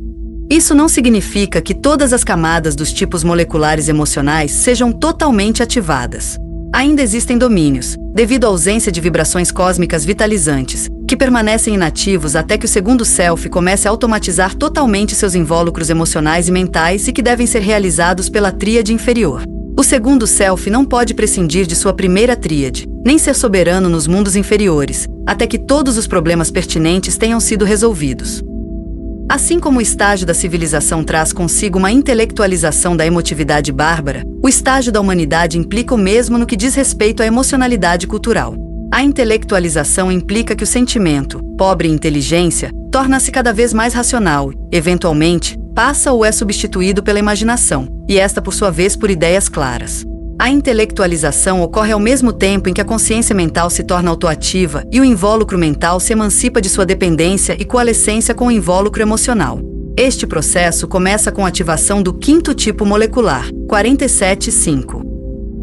Isso não significa que todas as camadas dos tipos moleculares emocionais sejam totalmente ativadas. Ainda existem domínios, devido à ausência de vibrações cósmicas vitalizantes, que permanecem inativos até que o segundo self comece a automatizar totalmente seus invólucros emocionais e mentais e que devem ser realizados pela tríade inferior. O segundo self não pode prescindir de sua primeira tríade, nem ser soberano nos mundos inferiores, até que todos os problemas pertinentes tenham sido resolvidos. Assim como o estágio da civilização traz consigo uma intelectualização da emotividade bárbara, o estágio da humanidade implica o mesmo no que diz respeito à emocionalidade cultural. A intelectualização implica que o sentimento, pobre em inteligência, torna-se cada vez mais racional, eventualmente, passa ou é substituído pela imaginação, e esta por sua vez por ideias claras. A intelectualização ocorre ao mesmo tempo em que a consciência mental se torna autoativa e o invólucro mental se emancipa de sua dependência e coalescência com o invólucro emocional. Este processo começa com a ativação do quinto tipo molecular, 47.5.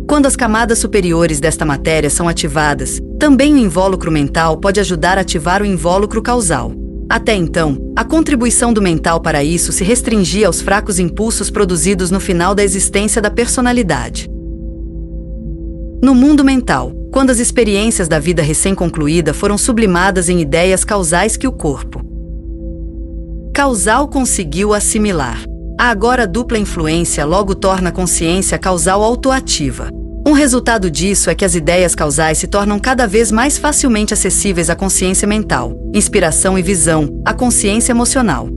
Quando as camadas superiores desta matéria são ativadas, também o invólucro mental pode ajudar a ativar o invólucro causal. Até então, a contribuição do mental para isso se restringia aos fracos impulsos produzidos no final da existência da personalidade. No mundo mental, quando as experiências da vida recém-concluída foram sublimadas em ideias causais que o corpo causal conseguiu assimilar, a agora dupla influência logo torna a consciência causal autoativa. Um resultado disso é que as ideias causais se tornam cada vez mais facilmente acessíveis à consciência mental, inspiração e visão, à consciência emocional.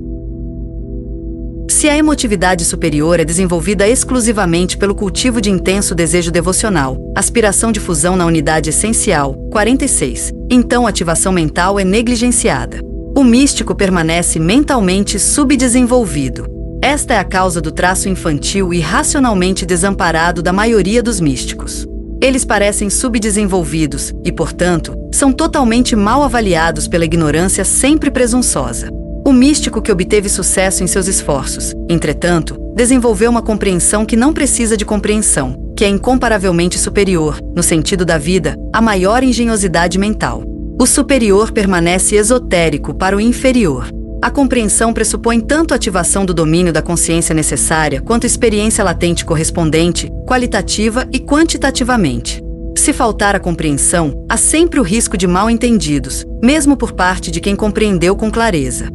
Se a emotividade superior é desenvolvida exclusivamente pelo cultivo de intenso desejo devocional, aspiração de fusão na unidade essencial, 46, então a ativação mental é negligenciada. O místico permanece mentalmente subdesenvolvido. Esta é a causa do traço infantil e racionalmente desamparado da maioria dos místicos. Eles parecem subdesenvolvidos e, portanto, são totalmente mal avaliados pela ignorância sempre presunçosa. O místico que obteve sucesso em seus esforços, entretanto, desenvolveu uma compreensão que não precisa de compreensão, que é incomparavelmente superior, no sentido da vida, à maior engenhosidade mental. O superior permanece esotérico para o inferior. A compreensão pressupõe tanto a ativação do domínio da consciência necessária quanto experiência latente correspondente, qualitativa e quantitativamente. Se faltar a compreensão, há sempre o risco de mal-entendidos, mesmo por parte de quem compreendeu com clareza.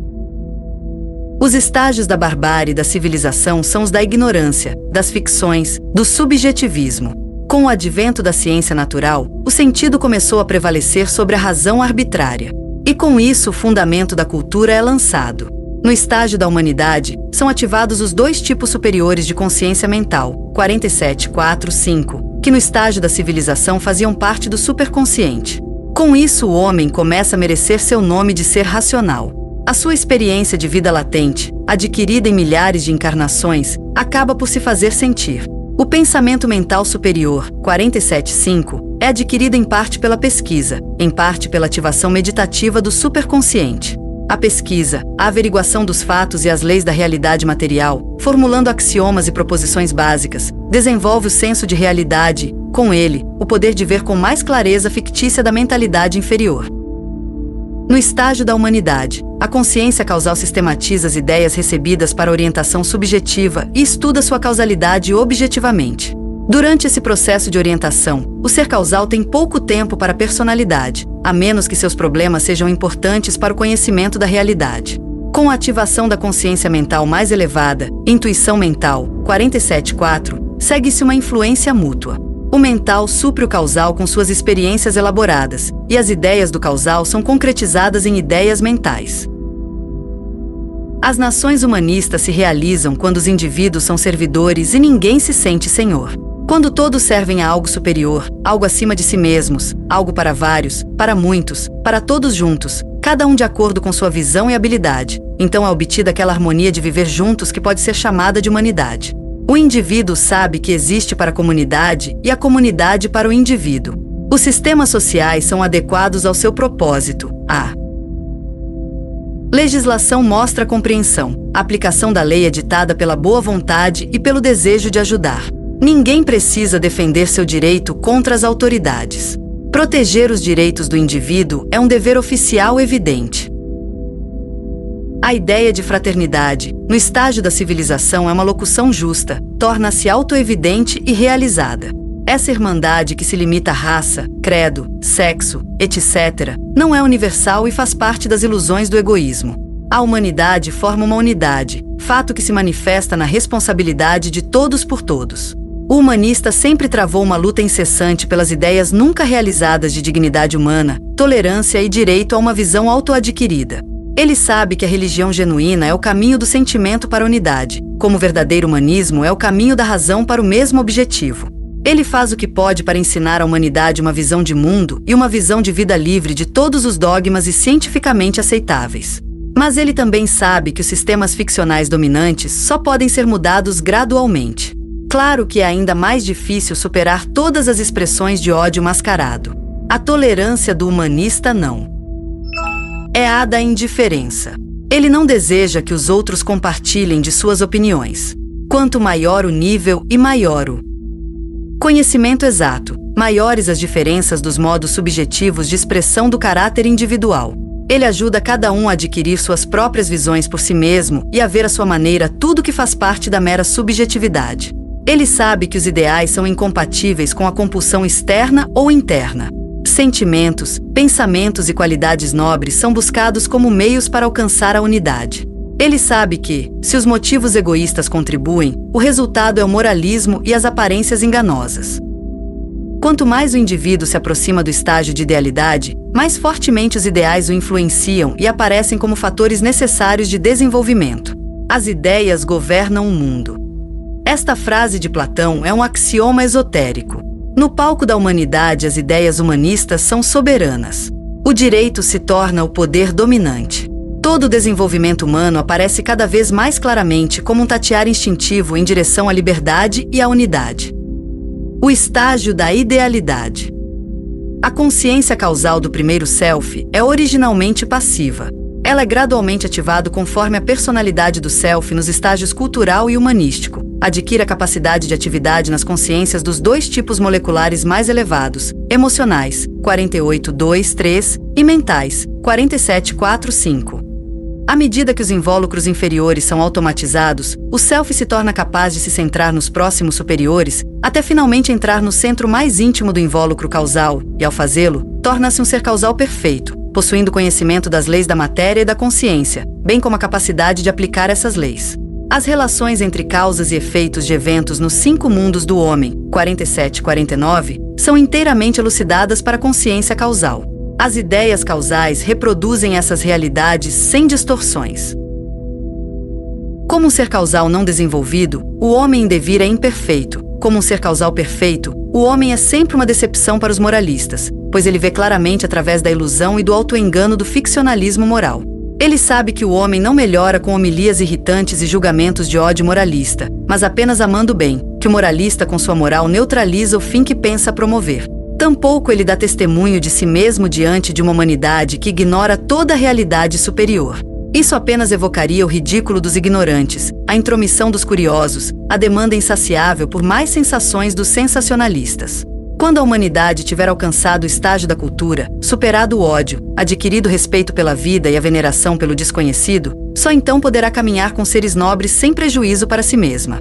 Os estágios da barbárie e da civilização são os da ignorância, das ficções, do subjetivismo. Com o advento da ciência natural, o sentido começou a prevalecer sobre a razão arbitrária. E com isso o fundamento da cultura é lançado. No estágio da humanidade, são ativados os dois tipos superiores de consciência mental, 47.4.5, que no estágio da civilização faziam parte do superconsciente. Com isso o homem começa a merecer seu nome de ser racional. A sua experiência de vida latente, adquirida em milhares de encarnações, acaba por se fazer sentir. O pensamento mental superior, 47.5, é adquirido em parte pela pesquisa, em parte pela ativação meditativa do superconsciente. A pesquisa, a averiguação dos fatos e as leis da realidade material, formulando axiomas e proposições básicas, desenvolve o senso de realidade, com ele, o poder de ver com mais clareza a fictícia da mentalidade inferior. No estágio da humanidade, a consciência causal sistematiza as ideias recebidas para orientação subjetiva e estuda sua causalidade objetivamente. Durante esse processo de orientação, o ser causal tem pouco tempo para a personalidade, a menos que seus problemas sejam importantes para o conhecimento da realidade. Com a ativação da consciência mental mais elevada, intuição mental, 47.4, segue-se uma influência mútua. O mental supre o causal com suas experiências elaboradas, e as ideias do causal são concretizadas em ideias mentais. As nações humanistas se realizam quando os indivíduos são servidores e ninguém se sente senhor. Quando todos servem a algo superior, algo acima de si mesmos, algo para vários, para muitos, para todos juntos, cada um de acordo com sua visão e habilidade, então é obtida aquela harmonia de viver juntos que pode ser chamada de humanidade. O indivíduo sabe que existe para a comunidade e a comunidade para o indivíduo. Os sistemas sociais são adequados ao seu propósito. A legislação mostra a compreensão. A aplicação da lei é ditada pela boa vontade e pelo desejo de ajudar. Ninguém precisa defender seu direito contra as autoridades. Proteger os direitos do indivíduo é um dever oficial evidente. A ideia de fraternidade, no estágio da civilização, é uma locução justa, torna-se autoevidente e realizada. Essa irmandade que se limita a raça, credo, sexo, etc., não é universal e faz parte das ilusões do egoísmo. A humanidade forma uma unidade, fato que se manifesta na responsabilidade de todos por todos. O humanista sempre travou uma luta incessante pelas ideias nunca realizadas de dignidade humana, tolerância e direito a uma visão autoadquirida. Ele sabe que a religião genuína é o caminho do sentimento para a unidade, como o verdadeiro humanismo é o caminho da razão para o mesmo objetivo. Ele faz o que pode para ensinar à humanidade uma visão de mundo e uma visão de vida livre de todos os dogmas e cientificamente aceitáveis. Mas ele também sabe que os sistemas ficcionais dominantes só podem ser mudados gradualmente. Claro que é ainda mais difícil superar todas as expressões de ódio mascarado. A tolerância do humanista não. É a da indiferença. Ele não deseja que os outros compartilhem de suas opiniões. Quanto maior o nível e maior o conhecimento exato, maiores as diferenças dos modos subjetivos de expressão do caráter individual. Ele ajuda cada um a adquirir suas próprias visões por si mesmo e a ver à sua maneira tudo que faz parte da mera subjetividade. Ele sabe que os ideais são incompatíveis com a compulsão externa ou interna. Sentimentos, pensamentos e qualidades nobres são buscados como meios para alcançar a unidade. Ele sabe que, se os motivos egoístas contribuem, o resultado é o moralismo e as aparências enganosas. Quanto mais o indivíduo se aproxima do estágio de idealidade, mais fortemente os ideais o influenciam e aparecem como fatores necessários de desenvolvimento. As ideias governam o mundo. Esta frase de Platão é um axioma esotérico. No palco da humanidade, as ideias humanistas são soberanas. O direito se torna o poder dominante. Todo o desenvolvimento humano aparece cada vez mais claramente como um tatear instintivo em direção à liberdade e à unidade. O estágio da idealidade. A consciência causal do primeiro self é originalmente passiva. Ela é gradualmente ativada conforme a personalidade do self nos estágios cultural e humanístico. Adquire a capacidade de atividade nas consciências dos dois tipos moleculares mais elevados, emocionais, 48.2.3, e mentais, 47.4.5. À medida que os invólucros inferiores são automatizados, o self se torna capaz de se centrar nos próximos superiores, até finalmente entrar no centro mais íntimo do invólucro causal, e ao fazê-lo, torna-se um ser causal perfeito, possuindo conhecimento das leis da matéria e da consciência, bem como a capacidade de aplicar essas leis. As relações entre causas e efeitos de eventos nos 5 mundos do homem, 47-49, são inteiramente elucidadas para a consciência causal. As ideias causais reproduzem essas realidades sem distorções. Como um ser causal não desenvolvido, o homem em devir é imperfeito. Como um ser causal perfeito, o homem é sempre uma decepção para os moralistas, pois ele vê claramente através da ilusão e do autoengano do ficcionalismo moral. Ele sabe que o homem não melhora com homilias irritantes e julgamentos de ódio moralista, mas apenas amando o bem, que o moralista com sua moral neutraliza o fim que pensa promover. Tampouco ele dá testemunho de si mesmo diante de uma humanidade que ignora toda a realidade superior. Isso apenas evocaria o ridículo dos ignorantes, a intromissão dos curiosos, a demanda insaciável por mais sensações dos sensacionalistas. Quando a humanidade tiver alcançado o estágio da cultura, superado o ódio, adquirido respeito pela vida e a veneração pelo desconhecido, só então poderá caminhar com seres nobres sem prejuízo para si mesma.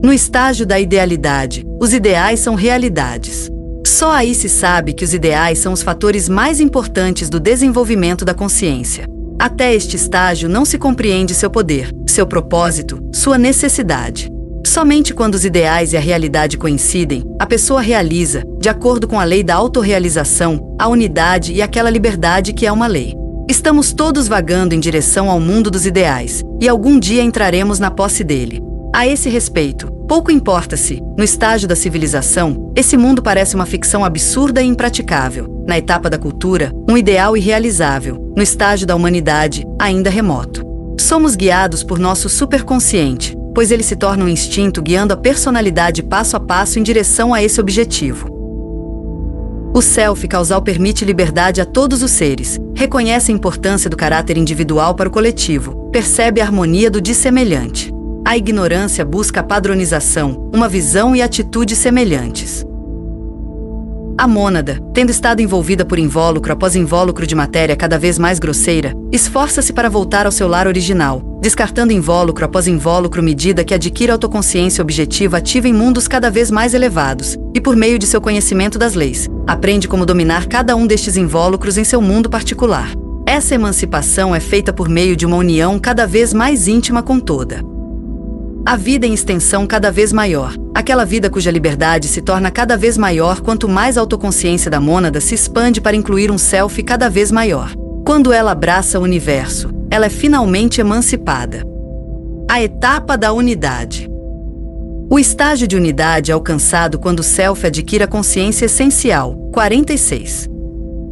No estágio da idealidade, os ideais são realidades. Só aí se sabe que os ideais são os fatores mais importantes do desenvolvimento da consciência. Até este estágio não se compreende seu poder, seu propósito, sua necessidade. Somente quando os ideais e a realidade coincidem, a pessoa realiza, de acordo com a lei da autorrealização, a unidade e aquela liberdade que é uma lei. Estamos todos vagando em direção ao mundo dos ideais, e algum dia entraremos na posse dele. A esse respeito, pouco importa se, no estágio da civilização, esse mundo parece uma ficção absurda e impraticável, na etapa da cultura, um ideal irrealizável, no estágio da humanidade, ainda remoto. Somos guiados por nosso superconsciente, pois ele se torna um instinto guiando a personalidade passo a passo em direção a esse objetivo. O self causal permite liberdade a todos os seres, reconhece a importância do caráter individual para o coletivo, percebe a harmonia do dissemelhante. A ignorância busca a padronização, uma visão e atitude semelhantes. A mônada, tendo estado envolvida por invólucro após invólucro de matéria cada vez mais grosseira, esforça-se para voltar ao seu lar original, descartando invólucro após invólucro medida que adquire autoconsciência objetiva ativa em mundos cada vez mais elevados, e por meio de seu conhecimento das leis, aprende como dominar cada um destes invólucros em seu mundo particular. Essa emancipação é feita por meio de uma união cada vez mais íntima com toda a vida em extensão cada vez maior, aquela vida cuja liberdade se torna cada vez maior quanto mais a autoconsciência da mônada se expande para incluir um self cada vez maior. Quando ela abraça o universo, ela é finalmente emancipada. A etapa da unidade. O estágio de unidade é alcançado quando o self adquire a consciência essencial. 46.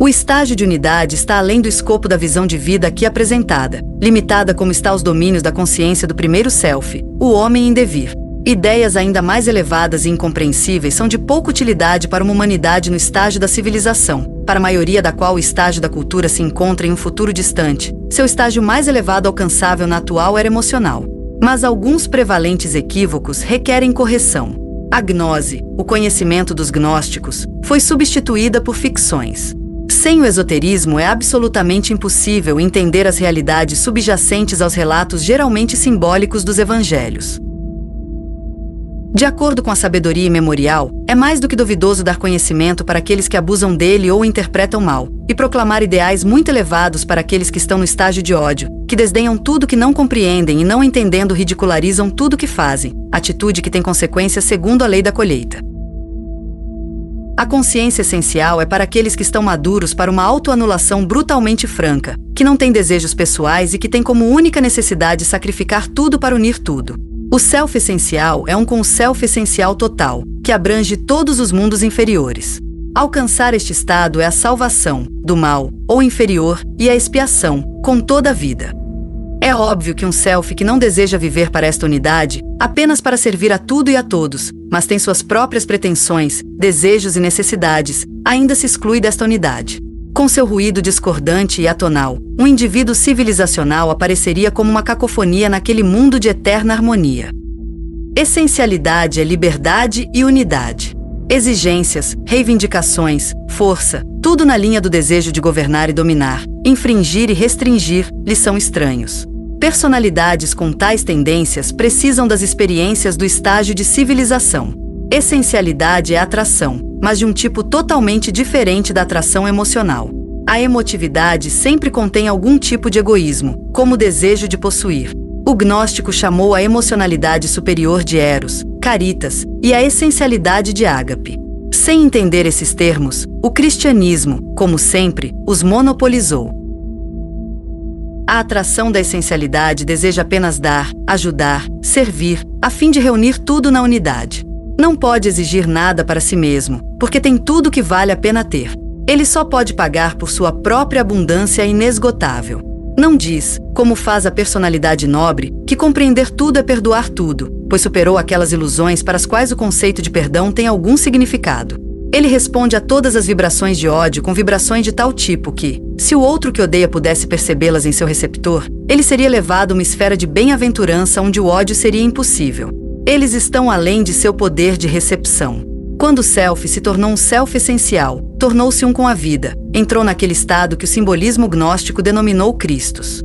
O estágio de unidade está além do escopo da visão de vida aqui apresentada, limitada como está aos domínios da consciência do primeiro self, o homem em devir. Ideias ainda mais elevadas e incompreensíveis são de pouca utilidade para uma humanidade no estágio da civilização, para a maioria da qual o estágio da cultura se encontra em um futuro distante. Seu estágio mais elevado alcançável na atual era emocional. Mas alguns prevalentes equívocos requerem correção. A gnose, o conhecimento dos gnósticos, foi substituída por ficções. Sem o esoterismo é absolutamente impossível entender as realidades subjacentes aos relatos geralmente simbólicos dos evangelhos. De acordo com a sabedoria imemorial, é mais do que duvidoso dar conhecimento para aqueles que abusam dele ou o interpretam mal, e proclamar ideais muito elevados para aqueles que estão no estágio de ódio, que desdenham tudo que não compreendem e não entendendo ridicularizam tudo que fazem, atitude que tem consequências segundo a lei da colheita. A consciência essencial é para aqueles que estão maduros para uma autoanulação brutalmente franca, que não têm desejos pessoais e que têm como única necessidade sacrificar tudo para unir tudo. O self essencial é um com o self essencial total, que abrange todos os mundos inferiores. Alcançar este estado é a salvação do mal, ou inferior, e a expiação, com toda a vida. É óbvio que um self que não deseja viver para esta unidade, apenas para servir a tudo e a todos, mas tem suas próprias pretensões, desejos e necessidades, ainda se exclui desta unidade. Com seu ruído discordante e atonal, um indivíduo civilizacional apareceria como uma cacofonia naquele mundo de eterna harmonia. Essencialidade é liberdade e unidade. Exigências, reivindicações, força, tudo na linha do desejo de governar e dominar, infringir e restringir, lhes são estranhos. Personalidades com tais tendências precisam das experiências do estágio de civilização. Essencialidade é atração, mas de um tipo totalmente diferente da atração emocional. A emotividade sempre contém algum tipo de egoísmo, como o desejo de possuir. O gnóstico chamou a emocionalidade superior de Eros, Caritas, e a essencialidade de Ágape. Sem entender esses termos, o cristianismo, como sempre, os monopolizou. A atração da essencialidade deseja apenas dar, ajudar, servir, a fim de reunir tudo na unidade. Não pode exigir nada para si mesmo, porque tem tudo que vale a pena ter. Ele só pode pagar por sua própria abundância inesgotável. Não diz, como faz a personalidade nobre, que compreender tudo é perdoar tudo, pois superou aquelas ilusões para as quais o conceito de perdão tem algum significado. Ele responde a todas as vibrações de ódio com vibrações de tal tipo que, se o outro que odeia pudesse percebê-las em seu receptor, ele seria levado a uma esfera de bem-aventurança onde o ódio seria impossível. Eles estão além de seu poder de recepção. Quando o self se tornou um self essencial, tornou-se um com a vida, entrou naquele estado que o simbolismo gnóstico denominou Christos.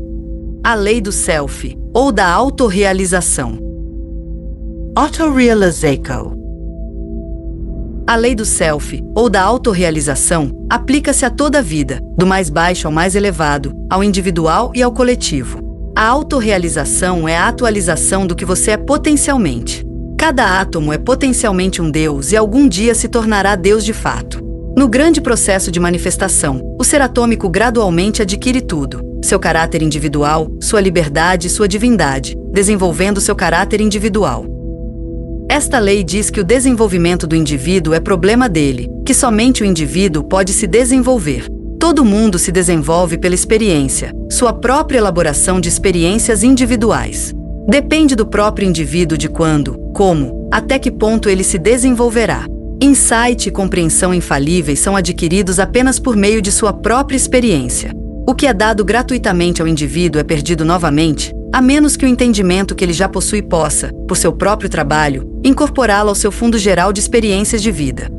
A lei do self, ou da autorrealização. Autorealization. A lei do self, ou da autorrealização, aplica-se a toda a vida, do mais baixo ao mais elevado, ao individual e ao coletivo. A autorrealização é a atualização do que você é potencialmente. Cada átomo é potencialmente um Deus e algum dia se tornará Deus de fato. No grande processo de manifestação, o ser atômico gradualmente adquire tudo: seu caráter individual, sua liberdade e sua divindade, desenvolvendo seu caráter individual. Esta lei diz que o desenvolvimento do indivíduo é problema dele, que somente o indivíduo pode se desenvolver. Todo mundo se desenvolve pela experiência, sua própria elaboração de experiências individuais. Depende do próprio indivíduo de quando, como, até que ponto ele se desenvolverá. Insight e compreensão infalíveis são adquiridos apenas por meio de sua própria experiência. O que é dado gratuitamente ao indivíduo é perdido novamente, a menos que o entendimento que ele já possui possa, por seu próprio trabalho, incorporá-lo ao seu fundo geral de experiências de vida.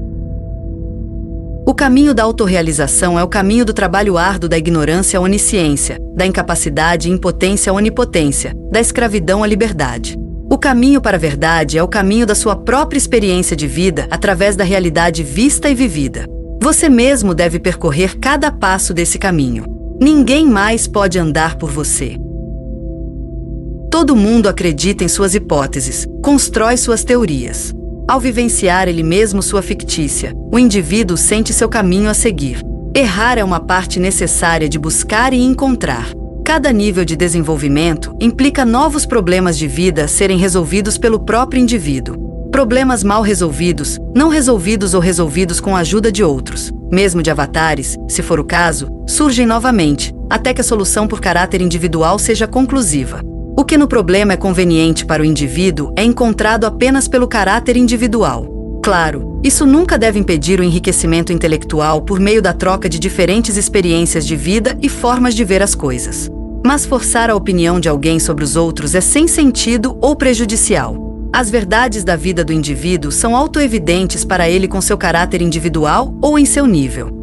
O caminho da autorrealização é o caminho do trabalho árduo da ignorância à onisciência, da incapacidade e impotência à onipotência, da escravidão à liberdade. O caminho para a verdade é o caminho da sua própria experiência de vida através da realidade vista e vivida. Você mesmo deve percorrer cada passo desse caminho. Ninguém mais pode andar por você. Todo mundo acredita em suas hipóteses, constrói suas teorias. Ao vivenciar ele mesmo sua fictícia, o indivíduo sente seu caminho a seguir. Errar é uma parte necessária de buscar e encontrar. Cada nível de desenvolvimento implica novos problemas de vida a serem resolvidos pelo próprio indivíduo. Problemas mal resolvidos, não resolvidos ou resolvidos com a ajuda de outros, mesmo de avatares, se for o caso, surgem novamente, até que a solução por caráter individual seja conclusiva. O que no problema é conveniente para o indivíduo é encontrado apenas pelo caráter individual. Claro, isso nunca deve impedir o enriquecimento intelectual por meio da troca de diferentes experiências de vida e formas de ver as coisas. Mas forçar a opinião de alguém sobre os outros é sem sentido ou prejudicial. As verdades da vida do indivíduo são autoevidentes para ele com seu caráter individual ou em seu nível.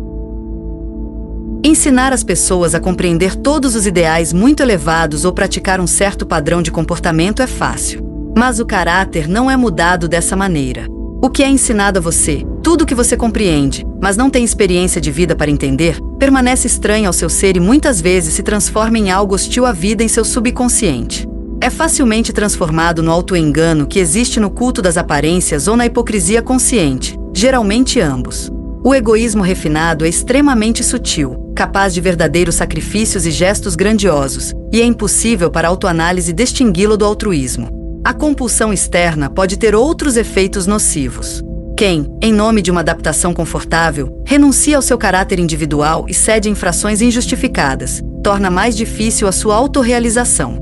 Ensinar as pessoas a compreender todos os ideais muito elevados ou praticar um certo padrão de comportamento é fácil. Mas o caráter não é mudado dessa maneira. O que é ensinado a você, tudo o que você compreende, mas não tem experiência de vida para entender, permanece estranho ao seu ser e muitas vezes se transforma em algo hostil à vida em seu subconsciente. É facilmente transformado no autoengano que existe no culto das aparências ou na hipocrisia consciente, geralmente ambos. O egoísmo refinado é extremamente sutil, capaz de verdadeiros sacrifícios e gestos grandiosos, e é impossível para a autoanálise distingui-lo do altruísmo. A compulsão externa pode ter outros efeitos nocivos. Quem, em nome de uma adaptação confortável, renuncia ao seu caráter individual e cede a infrações injustificadas, torna mais difícil a sua autorrealização.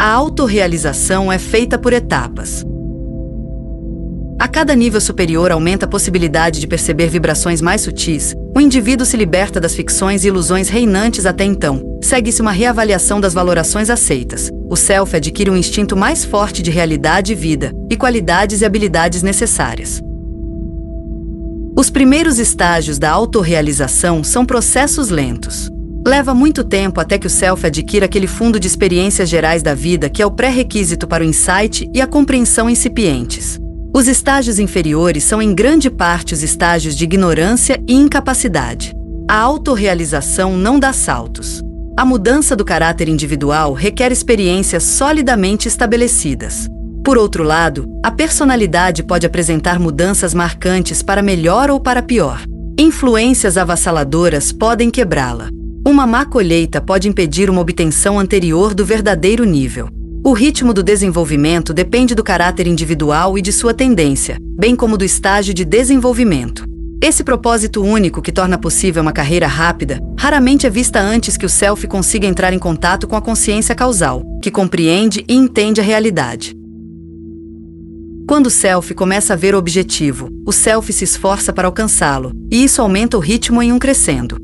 A autorrealização é feita por etapas. A cada nível superior aumenta a possibilidade de perceber vibrações mais sutis, o indivíduo se liberta das ficções e ilusões reinantes até então, segue-se uma reavaliação das valorações aceitas. O self adquire um instinto mais forte de realidade e vida, e qualidades e habilidades necessárias. Os primeiros estágios da autorrealização são processos lentos. Leva muito tempo até que o self adquira aquele fundo de experiências gerais da vida que é o pré-requisito para o insight e a compreensão incipientes. Os estágios inferiores são em grande parte os estágios de ignorância e incapacidade. A autorrealização não dá saltos. A mudança do caráter individual requer experiências solidamente estabelecidas. Por outro lado, a personalidade pode apresentar mudanças marcantes para melhor ou para pior. Influências avassaladoras podem quebrá-la. Uma má colheita pode impedir uma obtenção anterior do verdadeiro nível. O ritmo do desenvolvimento depende do caráter individual e de sua tendência, bem como do estágio de desenvolvimento. Esse propósito único que torna possível uma carreira rápida, raramente é vista antes que o self consiga entrar em contato com a consciência causal, que compreende e entende a realidade. Quando o self começa a ver o objetivo, o self se esforça para alcançá-lo, e isso aumenta o ritmo em um crescendo.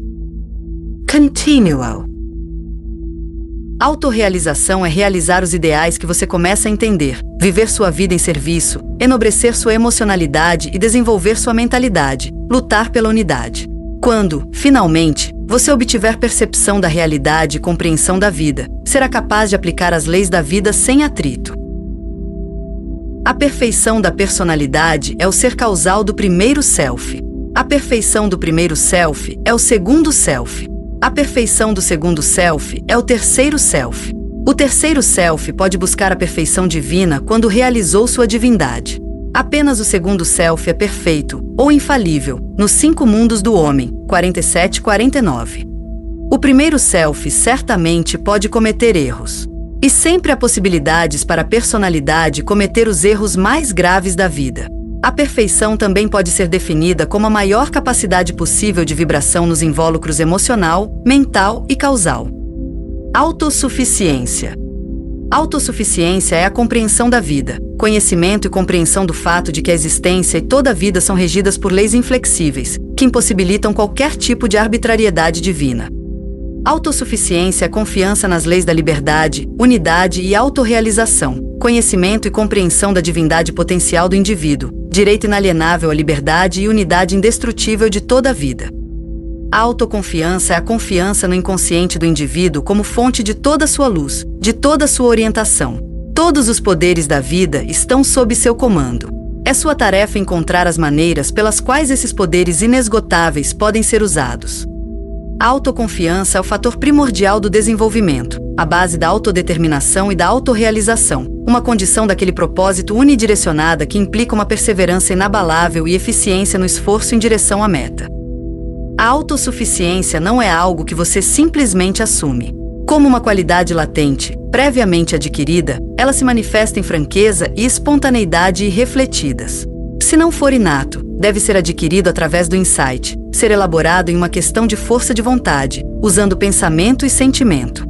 Continual. Autorrealização é realizar os ideais que você começa a entender, viver sua vida em serviço, enobrecer sua emocionalidade e desenvolver sua mentalidade, lutar pela unidade. Quando, finalmente, você obtiver percepção da realidade e compreensão da vida, será capaz de aplicar as leis da vida sem atrito. A perfeição da personalidade é o ser causal do primeiro self. A perfeição do primeiro self é o segundo self. A perfeição do segundo self é o terceiro self. O terceiro self pode buscar a perfeição divina quando realizou sua divindade. Apenas o segundo self é perfeito, ou infalível, nos 5 mundos do homem, 47-49. O primeiro self certamente pode cometer erros. E sempre há possibilidades para a personalidade cometer os erros mais graves da vida. A perfeição também pode ser definida como a maior capacidade possível de vibração nos invólucros emocional, mental e causal. Autossuficiência. Autossuficiência é a compreensão da vida, conhecimento e compreensão do fato de que a existência e toda a vida são regidas por leis inflexíveis, que impossibilitam qualquer tipo de arbitrariedade divina. Autossuficiência é confiança nas leis da liberdade, unidade e autorrealização, conhecimento e compreensão da divindade potencial do indivíduo, direito inalienável à liberdade e unidade indestrutível de toda a vida. A autoconfiança é a confiança no inconsciente do indivíduo como fonte de toda a sua luz, de toda a sua orientação. Todos os poderes da vida estão sob seu comando. É sua tarefa encontrar as maneiras pelas quais esses poderes inesgotáveis podem ser usados. A autoconfiança é o fator primordial do desenvolvimento, a base da autodeterminação e da autorrealização, uma condição daquele propósito unidirecionada que implica uma perseverança inabalável e eficiência no esforço em direção à meta. A autossuficiência não é algo que você simplesmente assume. Como uma qualidade latente, previamente adquirida, ela se manifesta em franqueza e espontaneidade irrefletidas. Se não for inato, deve ser adquirido através do insight, ser elaborado em uma questão de força de vontade, usando pensamento e sentimento.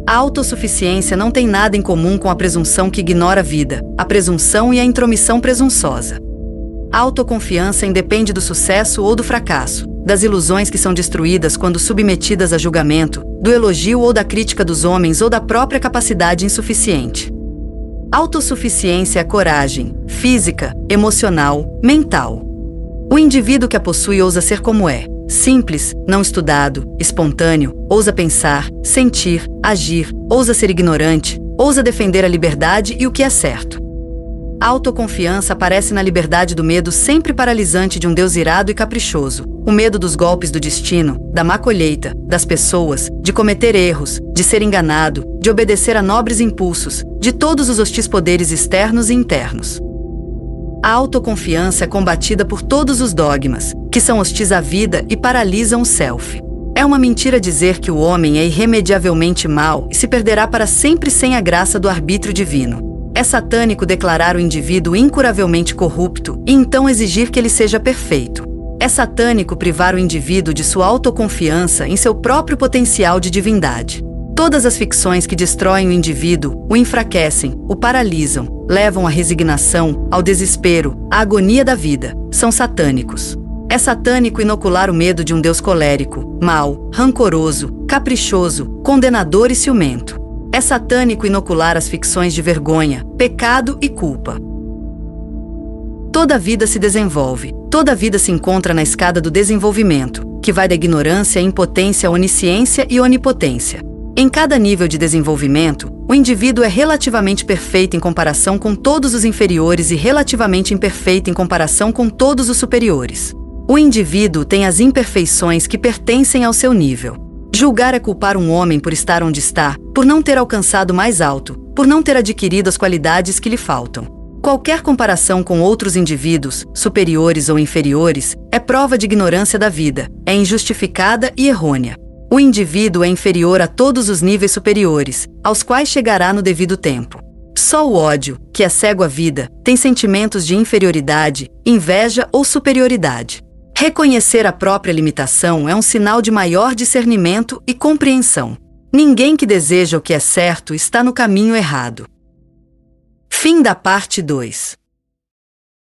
A autossuficiência não tem nada em comum com a presunção que ignora a vida, a presunção e a intromissão presunçosa. A autoconfiança independe do sucesso ou do fracasso, das ilusões que são destruídas quando submetidas a julgamento, do elogio ou da crítica dos homens ou da própria capacidade insuficiente. Autossuficiência é coragem, física, emocional, mental. O indivíduo que a possui ousa ser como é, simples, não estudado, espontâneo, ousa pensar, sentir, agir, ousa ser ignorante, ousa defender a liberdade e o que é certo. A autoconfiança aparece na liberdade do medo sempre paralisante de um Deus irado e caprichoso, o medo dos golpes do destino, da má colheita, das pessoas, de cometer erros, de ser enganado, de obedecer a nobres impulsos, de todos os hostis poderes externos e internos. A autoconfiança é combatida por todos os dogmas, que são hostis à vida e paralisam o self. É uma mentira dizer que o homem é irremediavelmente mau e se perderá para sempre sem a graça do arbítrio divino. É satânico declarar o indivíduo incuravelmente corrupto e então exigir que ele seja perfeito. É satânico privar o indivíduo de sua autoconfiança em seu próprio potencial de divindade. Todas as ficções que destroem o indivíduo, o enfraquecem, o paralisam, levam à resignação, ao desespero, à agonia da vida, são satânicos. É satânico inocular o medo de um Deus colérico, mau, rancoroso, caprichoso, condenador e ciumento. É satânico inocular as ficções de vergonha, pecado e culpa. Toda a vida se desenvolve, toda a vida se encontra na escada do desenvolvimento, que vai da ignorância à impotência à onisciência e onipotência. Em cada nível de desenvolvimento, o indivíduo é relativamente perfeito em comparação com todos os inferiores e relativamente imperfeito em comparação com todos os superiores. O indivíduo tem as imperfeições que pertencem ao seu nível. Julgar é culpar um homem por estar onde está, por não ter alcançado mais alto, por não ter adquirido as qualidades que lhe faltam. Qualquer comparação com outros indivíduos, superiores ou inferiores, é prova de ignorância da vida, é injustificada e errônea. O indivíduo é inferior a todos os níveis superiores, aos quais chegará no devido tempo. Só o ódio, que é cego à vida, tem sentimentos de inferioridade, inveja ou superioridade. Reconhecer a própria limitação é um sinal de maior discernimento e compreensão. Ninguém que deseja o que é certo está no caminho errado. Fim da parte 2.